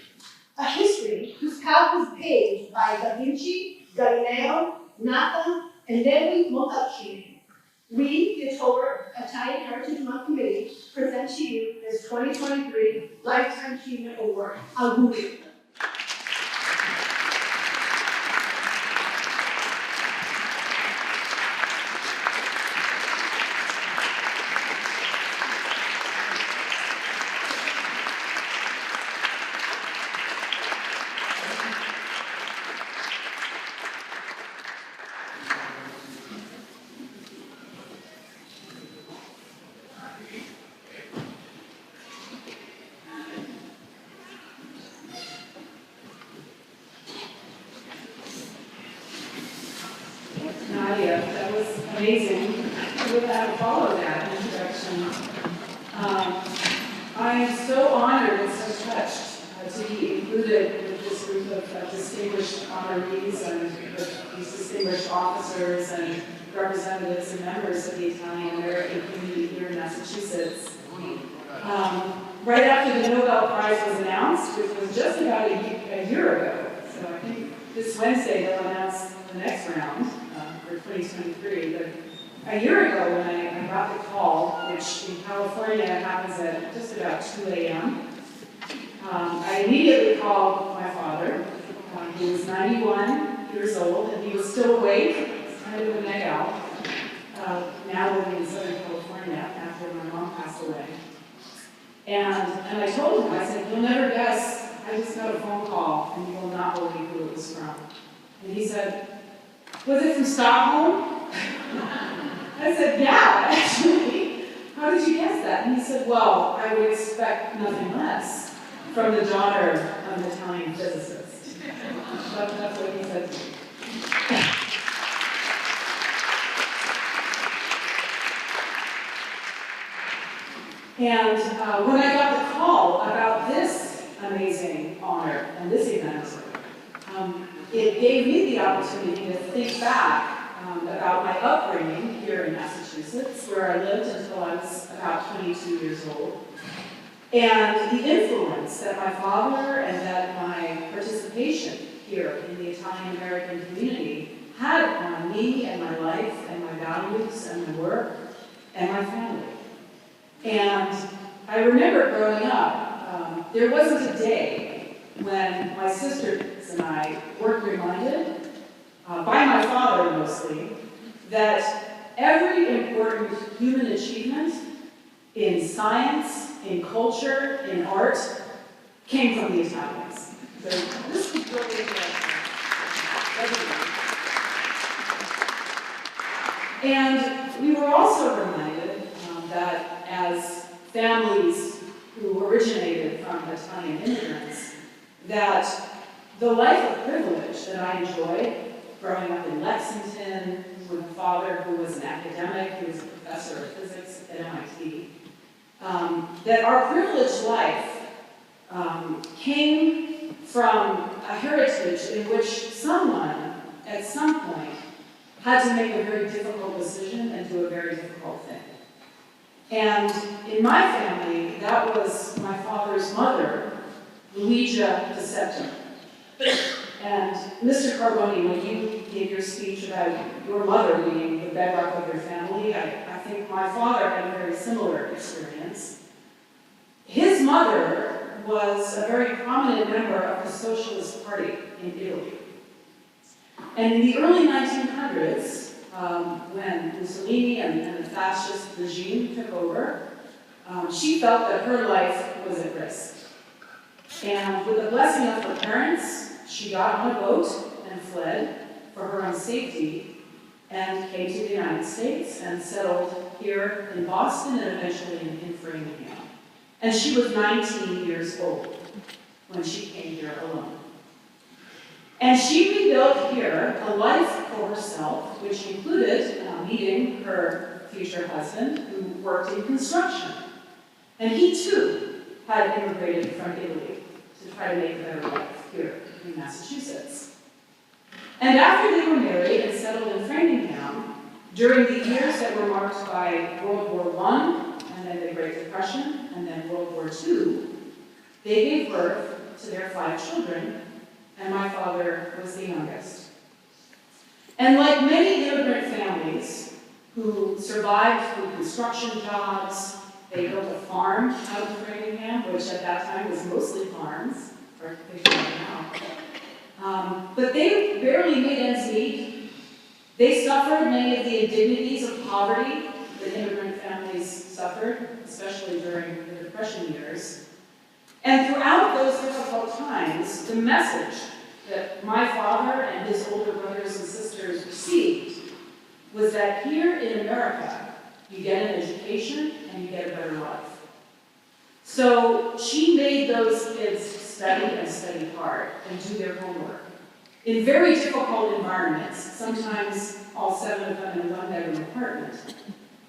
A history whose path was paved by Da Vinci, Galileo, Nata, and Levi Montalcini. We, the October Italian Heritage Month Committee, present to you this 2023 Lifetime Achievement Award. Auguri. Nadia, that was amazing. I would have followed that introduction. I am so honored and so touched to be included with this group of distinguished honorees and these distinguished officers and representatives and members of the Italian American community here in Massachusetts. Right after the Nobel Prize was announced, which was just about a year ago, so I think this Wednesday they'll announce the next round for 2023. But a year ago when I got the call, which in California happens at just about 2 a.m., I immediately called my father. He was 91 years old and he was still awake. He's kind of a night owl. Now living in Southern California after my mom passed away. And I told him, I said, you'll never guess, I just got a phone call and you will not believe who it was from. And he said, was it from Stockholm? I said, yeah, actually. How did you guess that? And he said, well, I would expect nothing less from the daughter of an Italian physicist. That's what he said to me. And when I got the call about this amazing honor and this event, it gave me the opportunity to think back about my upbringing here in Massachusetts, where I lived until I was about 22 years old, and the influence that my father and that my participation here in the Italian American community had on me and my life and my values and my work and my family. And I remember growing up, there wasn't a day when my sisters and I weren't reminded, by my father mostly, that every important human achievement in science, in culture, in art, came from the Italians. So this was really interesting. And we were also reminded that as families who originated from Italian immigrants, that the life of privilege that I enjoyed growing up in Lexington with a father who was an academic, he was a professor of physics at MIT, that our privileged life came from a heritage in which someone, at some point, had to make a very difficult decision and do a very difficult thing. And in my family, that was my father's mother, Luigia de Septim. And Mr. Carboni, when you gave your speech about your mother being the bedrock of your family, I think my father had a very similar experience. His mother was a very prominent member of the Socialist Party in Italy. And in the early 1900s, when Mussolini and the fascist regime took over, she felt that her life was at risk. And with the blessing of her parents, she got on a boat and fled for her own safety and came to the United States and settled here in Boston and eventually in Framingham. And she was 19 years old when she came here alone. And she rebuilt here a life for herself, which included meeting her future husband, who worked in construction. And he too had immigrated from Italy to try to make a better life here in Massachusetts. And after they were married and settled in Framingham, during the years that were marked by World War I, and then the Great Depression, and then World War II, they gave birth to their 5 children, and my father was the youngest. And like many immigrant families who survived through construction jobs, they built a farm out of Framingham, which at that time was mostly farms, or they are now. But they barely made ends meet. They suffered many of the indignities of poverty that immigrant families suffered, especially during the Depression years. And throughout those difficult times, the message that my father and his older brothers and sisters received was that here in America, you get an education and you get a better life. So she made those kids study and study hard and do their homework in very difficult environments, sometimes all 7 of them in a 1-bedroom apartment,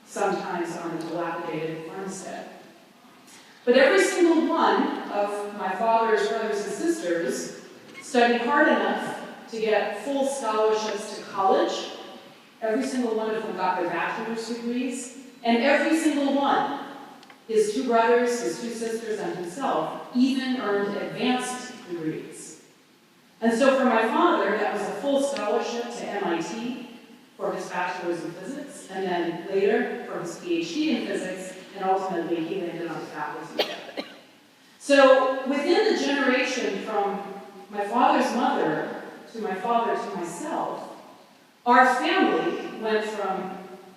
sometimes on a dilapidated farmstead. But every single one of my father's brothers and sisters studied hard enough to get full scholarships to college. Every single one of them got their bachelor's degrees, and every single one, his 2 brothers, his 2 sisters, and himself, even earned advanced degrees. And so for my father, that was a full scholarship to MIT for his bachelor's in physics, and then later for his PhD in physics, and ultimately he landed on the faculty. So within the generation from my father's mother to my father to myself, our family went from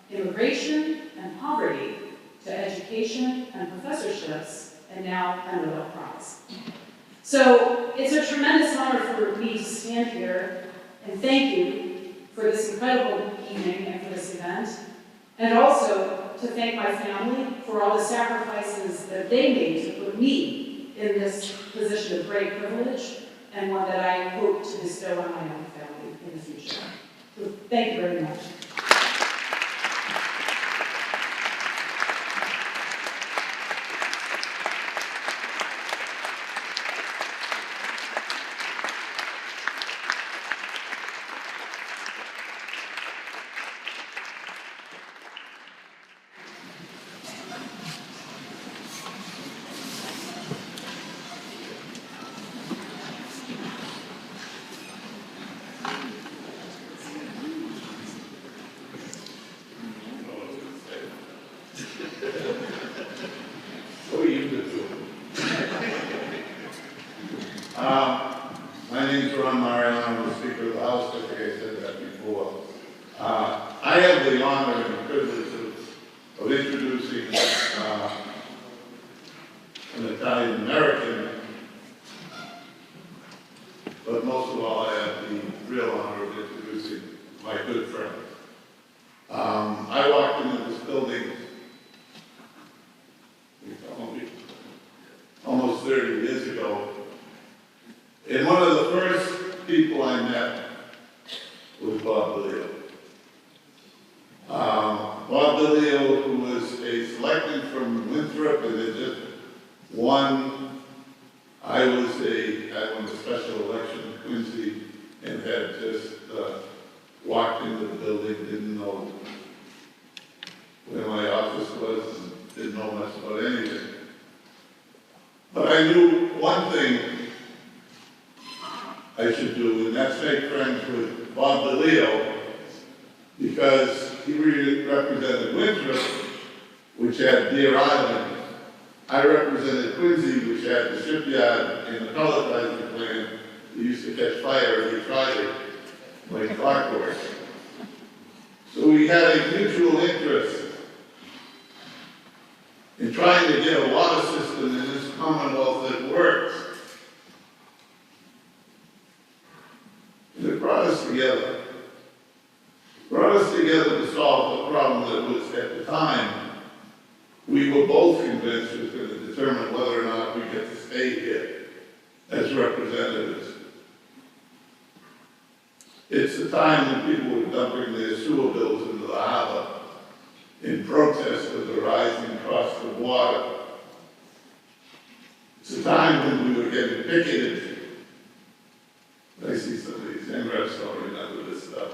immigration and poverty to education and professorships, and now a Nobel Prize. So it's a tremendous honor for me to stand here and thank you for this incredible evening and for this event, and also to thank my family for all the sacrifices that they made to put me in this position of great privilege, and one that I hope to bestow on my own family in the future. So thank you very much. Italian American, but most of all, I have the real honor of introducing my good friend. I walked into this building almost 30 years ago, and one of the first people I met was Bob DeLeo. Bob DeLeo, who was a selectman from Winthrop and had just won. I won a special election in Quincy and had just walked into the building, didn't know where my office was, and didn't know much about anything. But I knew one thing I should do, and that's make friends with Bob DeLeo, because he represented Winthrop, which had Deer Island. I represented Quincy, which had the shipyard and the pelletizing plant that used to catch fire every Friday, like clockwork. So we had a mutual interest in trying to get a water system in this Commonwealth that works. And it brought us together. Brought us together to solve the problem that was, at the time, we were both convinced was going to determine whether or not we get to stay here as representatives. It's the time when people were dumping their sewer bills into the harbor in protest of the rising cost of water. It's a time when we were getting picketed. I see some of these NREFs don't remember this stuff.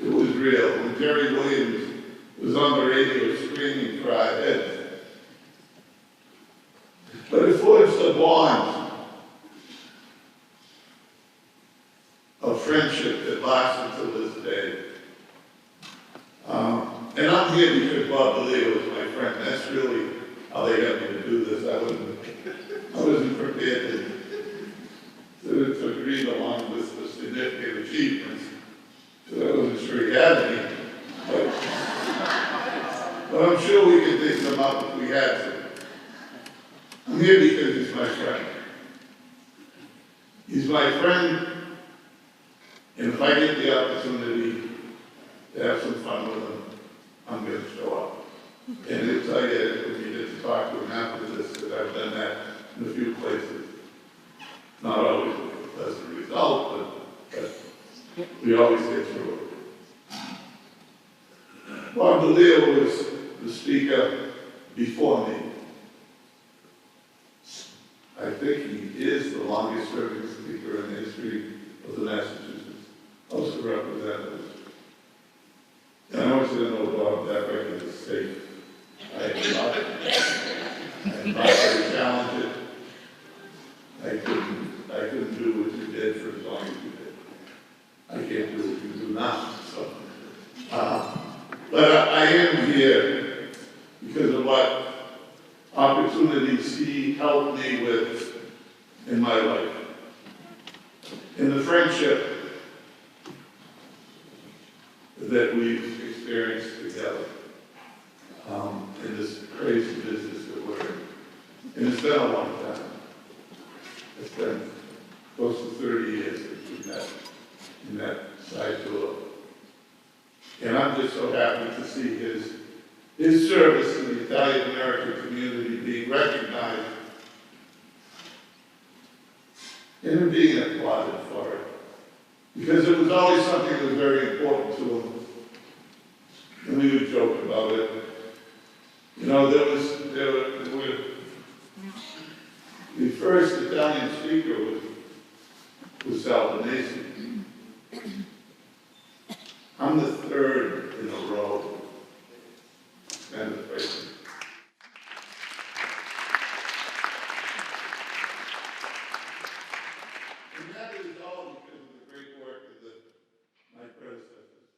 It was real. When Jerry Williams was on the radio screaming for our heads. But it forged a bond of friendship that lasts until this day. And I'm here because Bob DeLeo is my friend. That's really how they got me to do this. I wasn't prepared to agree to a long list of significant achievements. So I wasn't sure he had any. But I'm sure we could dig them up if we had to. I'm here because he's my friend. He's my friend, and if I get the opportunity to have some fun with him, I'm going to show up. And it's I get it when you get to talk to him after this, because I've done that in a few places. Not always with a pleasant result, but we always get through it. Bob DeLeo was the speaker before me. I think he is the longest serving speaker in the history of the Massachusetts House of Representatives. And I want you to know, Bob, that record is safe. I am not very talented. I couldn't do what you did for as long as you did. I can't do what you do now. So, but I am here because of what opportunities he helped me with in my life. In the friendship that we've experienced together in this crazy business that we're in. And it's been a long time. It's been close to 30 years since we met in that side door. And I'm just so happy to see his service to the Italian American community being recognized and him being applauded for it. Because it was always something that was very important to him. And we would joke about it. You know, there were the first Italian speaker was Albanese. I'm the third in a row. Kind of crazy. And that is all because of the great work of my predecessors.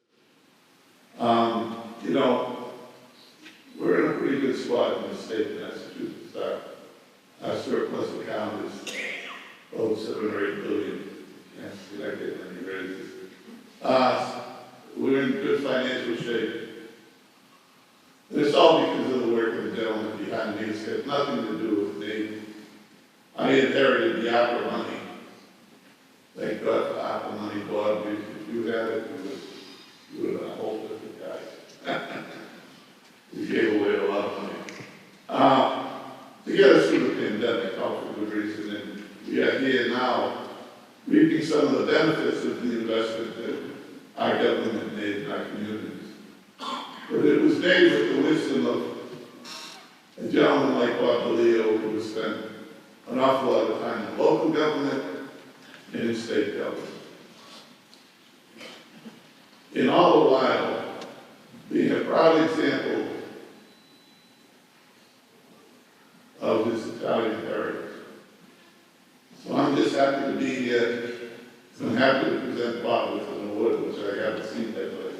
You know, we're in a pretty good spot in the state of Massachusetts. Our surplus account is over 7 or 8 billion. Can't see that getting any raises. We're in good financial shape. And it's all because of the work of the gentleman behind me. It's got nothing to do with me. I inherited the ARPA money. Thank God for ARPA money, Bob. If you had it, you would have been a whole different guy. We gave away a lot of money. To get us through the pandemic, all for good reason, and we are here now reaping some of the benefits of the investment that our government made in our communities. But it was made with the wisdom of a gentleman like Bob DeLeo, who has spent an awful lot of time in local government and in state government. In all the while, being a proud example of his Italian heritage. So I'm just happy to be here. I'm happy to present Bob with an award, which I haven't seen that, but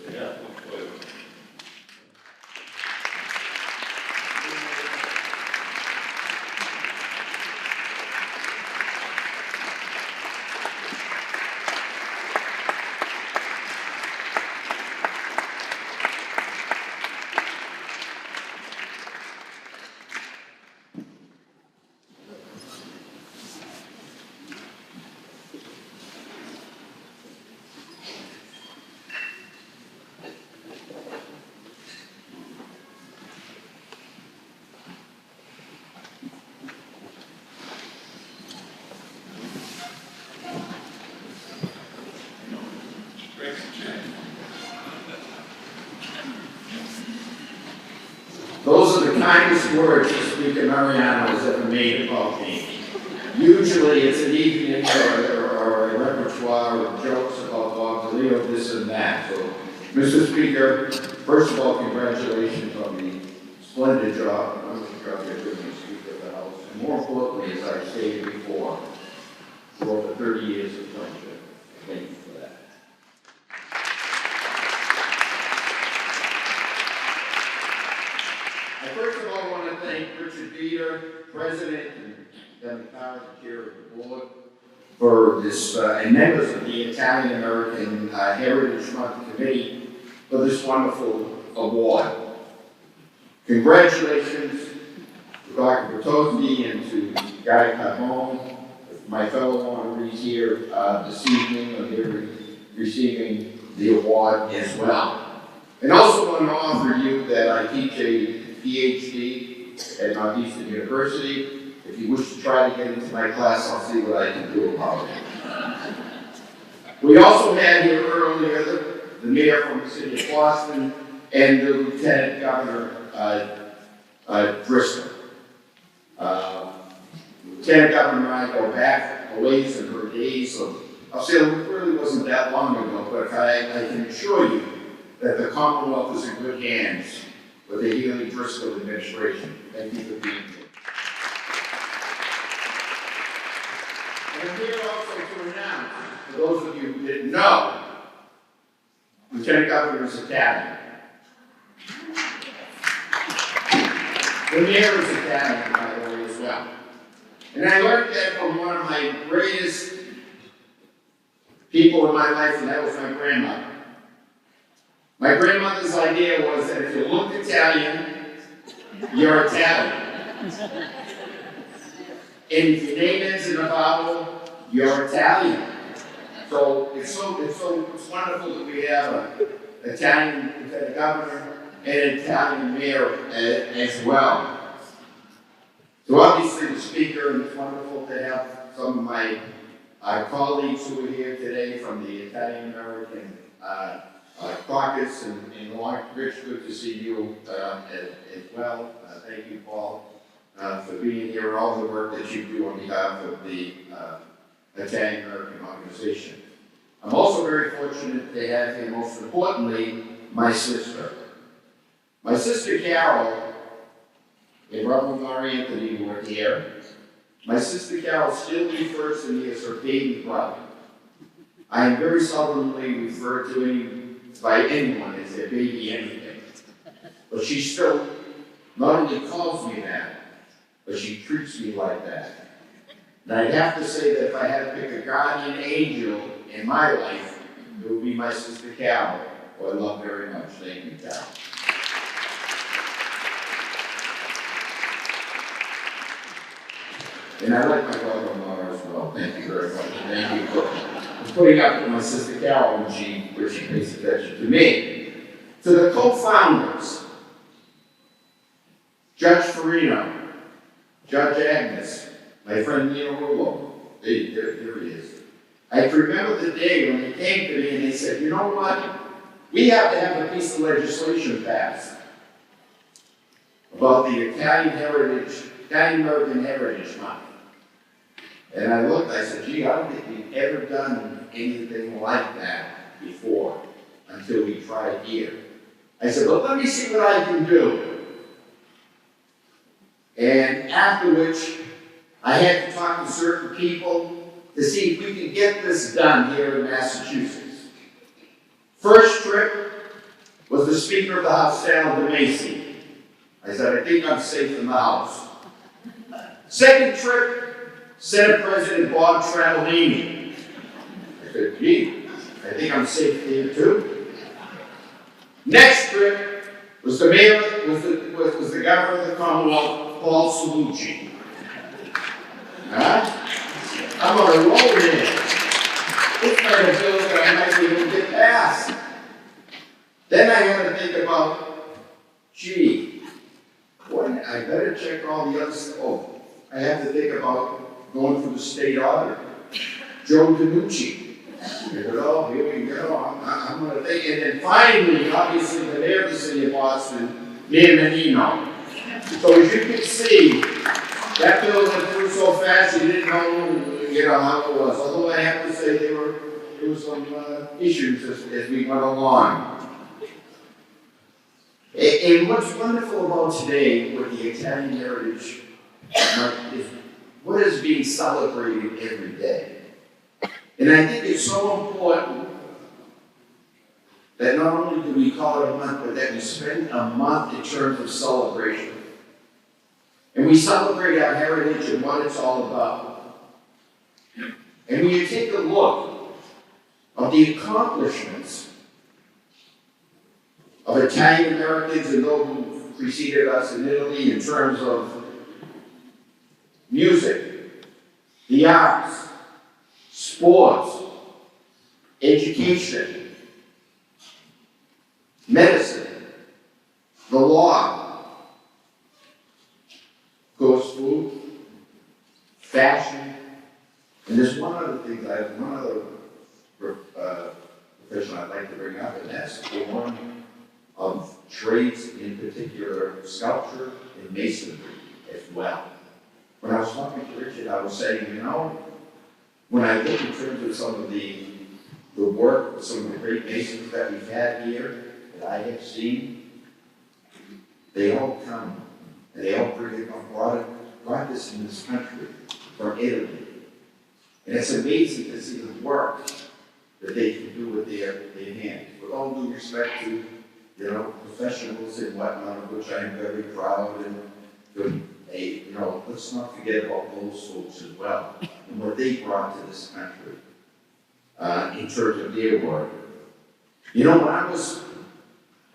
I have one pleasure. Those are the kindest words that Speaker Mariano has ever made about me. Usually it's an evening or a repertoire of jokes about Bob DeLeo, this and that. So, Mr. Speaker, first of all, congratulations on the splendid job, wonderful job you're doing as Speaker of the House. And more importantly, as I stated before, for over 30 years of friendship. Thank you for that. I first of all want to thank Richard Beater, President and Devin Powers, Chair of the Board, for this, and members of the Italian American Heritage Month Committee for this wonderful award. Congratulations to Dr. Bertozzi and to Guy Carbone, my fellow honorees here this evening, and they're receiving the award as well. And also want to offer you that I teach a PhD at Northeastern University. If you wish to try to get into my class, I'll see what I can do about it. We also had here earlier the mayor from the city of Boston and the Lieutenant Governor Driscoll. Lieutenant Governor and I go back a ways in her days, so I'll say it really wasn't that long ago, but I can assure you that the Commonwealth is in good hands with the Healy Driscoll administration. Thank you for being here. And I'm here also to announce, for those of you who didn't know, Lieutenant Governor is Italian. The mayor is Italian, by the way, as well. And I learned that from one of my greatest people in my life, and that was my grandmother. My grandmother's idea was that if you look Italian, you're Italian. And if your name ends in a vowel, you're Italian. So it's wonderful that we have an Italian Lieutenant Governor and an Italian mayor as well. So obviously the Speaker, and it's wonderful to have some of my colleagues who are here today from the Italian American caucus and Long Rich, good to see you as well. Thank you, Paul, for being here and all the work that you do on behalf of the Italian American organization. I'm also very fortunate to have here, most importantly, my sister. My sister Carol and Ronald Mariano who were here. My sister Carol still refers to me as her baby brother. I am very seldomly referred to by anyone as their baby anything. But she still not only calls me that, but she treats me like that. And I'd have to say that if I had to pick a guardian angel in my life, it would be my sister Carol, who I love very much. Thank you, Carol. And I like my daughter-in-law as well. Thank you very much. Thank you for putting up with my sister Carol when she pays attention to me. To the co-founders, Judge Farino, Judge Agnes, my friend Nino Rullo, there he is. I can remember the day when they came to me and they said, you know what? We have to have a piece of legislation passed about the Italian American Heritage Month. And I looked, I said, gee, I don't think we've ever done anything like that before until we tried here. I said, well, let me see what I can do. And after which, I had to talk to certain people to see if we can get this done here in Massachusetts. First trip was the Speaker of the House, Sal DeMacy. I said, I think I'm safe in the House. Second trip, Senate President Bob Travellini. I said, gee, I think I'm safe here too. Next trip was the mayor, was the governor of the Commonwealth, Paul Cellucci. Huh? I'm on a roll here. This kind of bill that I might be able to get passed. Then I had to think about, gee, boy, I better check all the other stuff. Oh, I have to think about going for the state auditor, Joe DiNucci. I said, oh, here we go. I'm going to think. And then finally, obviously, the mayor of the city of Boston, Mayor Menino. So as you can see, that bill went through so fast you didn't know, how it was. Although I have to say there were some issues as we went along. And what's wonderful about today with the Italian Heritage Month is what is being celebrated every day. And I think it's so important that not only do we call it a month, but that we spend a month in terms of celebration. And we celebrate our heritage and what it's all about. And when you take a look of the accomplishments of Italian Americans and those who preceded us in Italy in terms of music, the arts, sports, education, medicine, the law, of course, food, fashion, and there's one other profession I'd like to bring up, and that's the one of trades, in particular sculpture and masonry as well. When I was talking to Richard, I was saying, when I look in terms of some of the work, some of the great masons that we've had here, that I have seen, they all come and they all brought this in this country from Italy. And it's amazing to see the work that they can do with their hands. With all due respect to, professionals and whatnot, of which I am very proud and let's not forget about those folks as well and what they brought to this country in terms of their work. When I was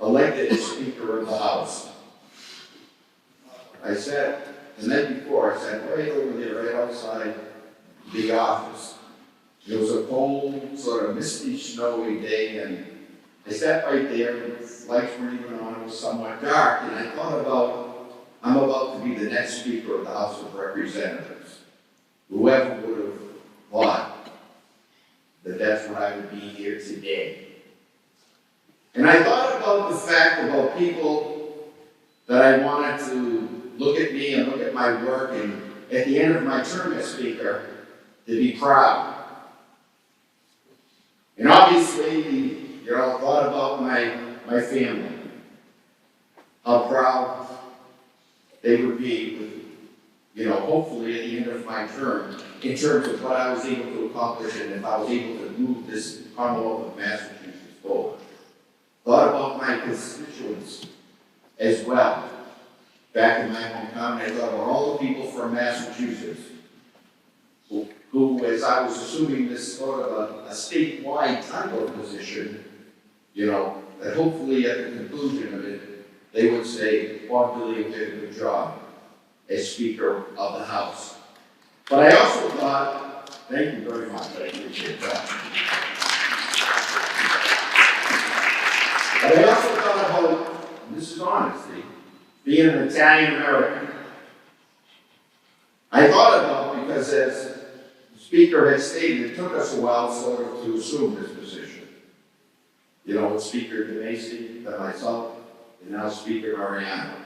elected as Speaker of the House, I sat, the night before, I sat right over there, right outside the office. It was a cold, sort of misty, snowy day, and I sat right there, and the lights weren't even on, it was somewhat dark, and I thought about, I'm about to be the next Speaker of the House of Representatives. Whoever would have thought that that's what I would be here today. And I thought about the fact about people that I wanted to look at me and look at my work, and at the end of my term as Speaker, to be proud. And obviously, I thought about my family, how proud they would be with, hopefully at the end of my term, in terms of what I was able to accomplish and if I was able to move this Commonwealth of Massachusetts forward. Thought about my constituents as well. Back in my hometown, I thought about all the people from Massachusetts who, as I was assuming this sort of a statewide type of position, that hopefully at the conclusion of it, they would say, Bob Billy did a good job as Speaker of the House. Thank you very much. I appreciate that. But I also thought about, and this is honesty, being an Italian American. I thought about, because as the speaker has stated, it took us a while sort of to assume this position. You know, with Speaker DeMacy, then myself, and now Speaker Mariano.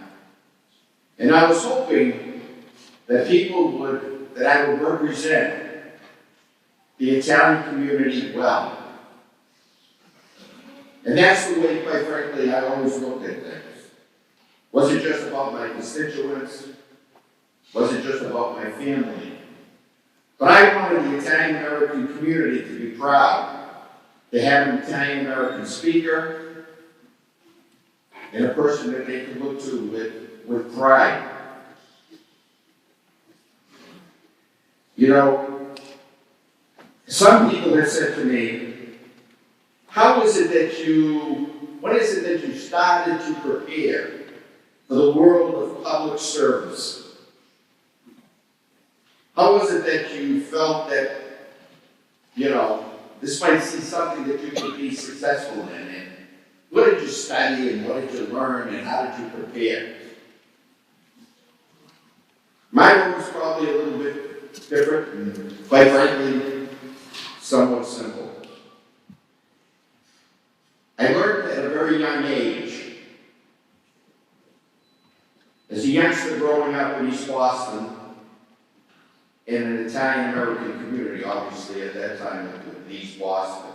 And I was hoping that that I would represent the Italian community well. And that's the way, quite frankly, I always looked at things. Was it just about my constituents? Was it just about my family? But I wanted the Italian American community to be proud to have an Italian American speaker and a person that they could look to with pride. You know, some people have said to me, when is it that you started to prepare for the world of public service? How was it that you felt that, you know, this might be something that you could be successful in? And what did you study and what did you learn and how did you prepare? My one was probably a little bit different and, quite frankly, somewhat simple. I learned at a very young age, as a youngster growing up in East Boston, in an Italian American community, obviously at that time in East Boston.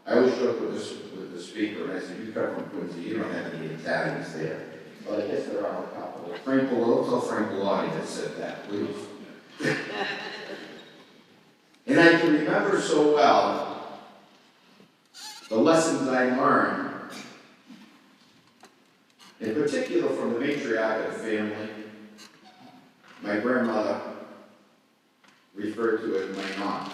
I always joke with the speaker, and I said, "You come from Quincy, you don't have any Italians there." But I guess there are a couple. Frank Bellotti that said that, please. And I can remember so well the lessons I learned, in particular from the matriarch of the family, my grandmother referred to as my aunt.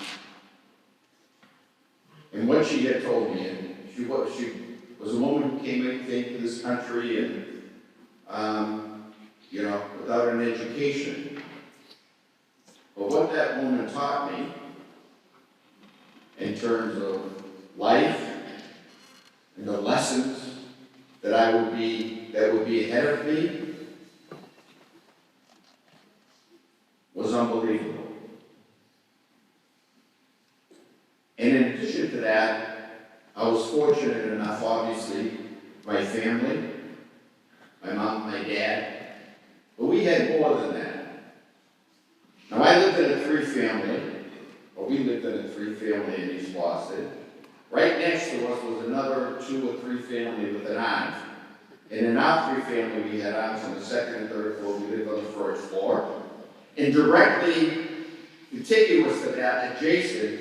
And what she had told me, and she was a woman who came to this country and, you know, without an education. But what that woman taught me in terms of life and the lessons that would be ahead of me was unbelievable. And in addition to that, I was fortunate enough, obviously, my family, my mom, my dad, but we had more than that. Now, I lived in a we lived in a three-family in East Boston. Right next to us was another 2 or 3 family with an aunt. And in our 3-family, we had aunts on the 2nd and 3rd floor. We lived on the 1st floor. And directly contiguous to that, adjacent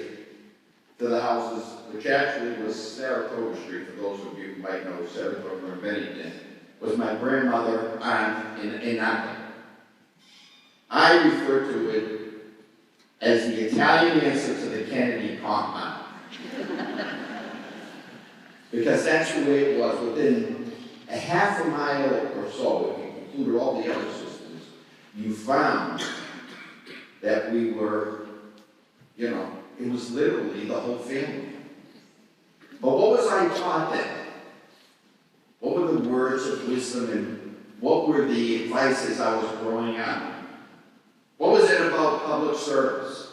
to the houses, which actually was Saratoga Street, for those of you who might know Saratoga or Bennington, was my grandmother, aunt, and uncle. I refer to it as the Italian answer to the Kennedy compound. Because that's the way it was. Within a half a mile or so, if you included all the other systems, you found that we were, you know, it was literally the whole family. But what was I taught then? What were the words of wisdom and what were the advice as I was growing up? What was it about public service?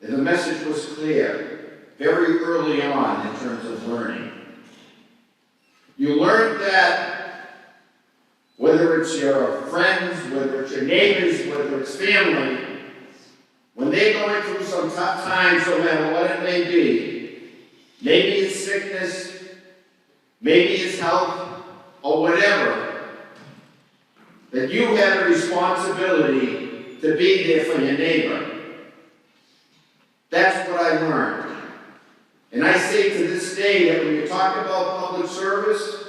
And the message was clear very early on in terms of learning. You learned that whether it's your friends, whether it's your neighbors, whether it's family, when they're going through some tough times, no matter what it may be, maybe it's sickness, maybe it's health, or whatever, that you have a responsibility to be there for your neighbor. That's what I learned. And I say to this day that when you talk about public service,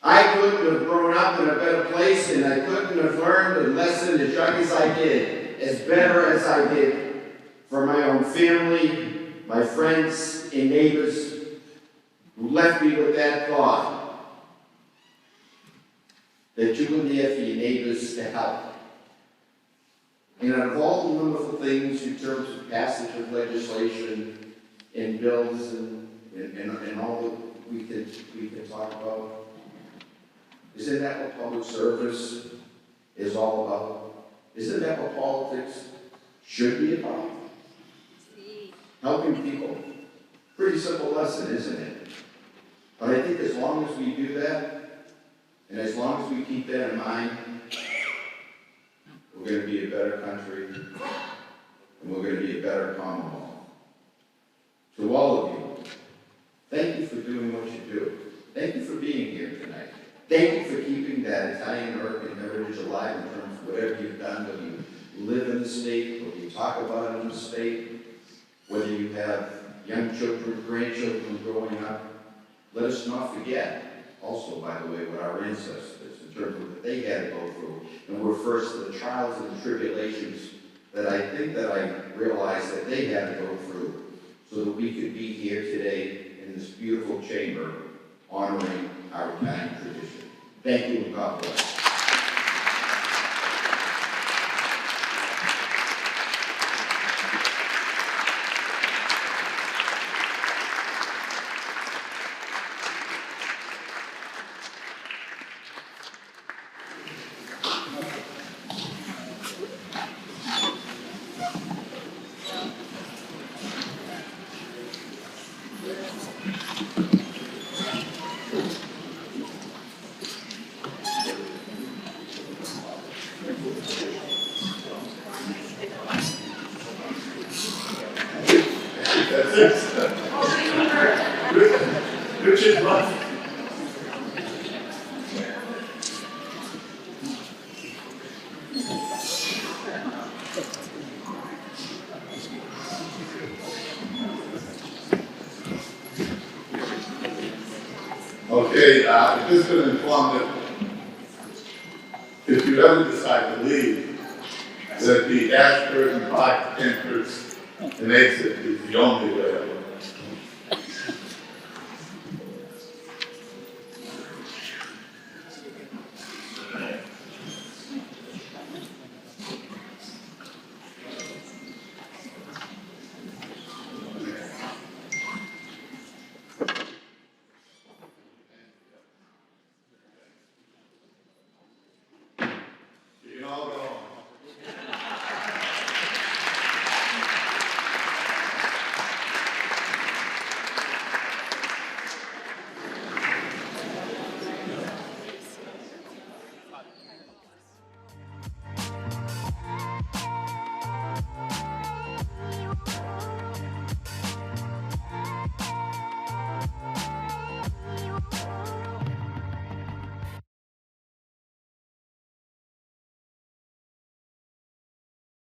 I couldn't have grown up in a better place and I couldn't have learned a lesson as young as I did, as better as I did, for my own family, my friends and neighbors who left me with that thought that you were there for your neighbors to help. And out of all the wonderful things in terms of passage of legislation and bills and all that we can talk about, isn't that what public service is all about? Isn't that what politics should be about? Helping people. Pretty simple lesson, isn't it? But I think as long as we do that, and as long as we keep that in mind, we're going to be a better country, and we're going to be a better Commonwealth. To all of you, thank you for doing what you do. Thank you for being here tonight. Thank you for keeping that Italian-American heritage alive in terms of whatever you've done, whether you live in the state, whether you talk about it in the state, whether you have young children, grandchildren growing up. Let us not forget, also, by the way, what our ancestors, in terms of what they had to go through, and were first to the trials and tribulations that I think that I realized that they had to go through so that we could be here today in this beautiful chamber honoring our Italian tradition. Thank you and God bless. Richard, run. Okay, I'm just going to inform that if you ever decide to leave, that the Ashburton Park entrance and exit is the only way.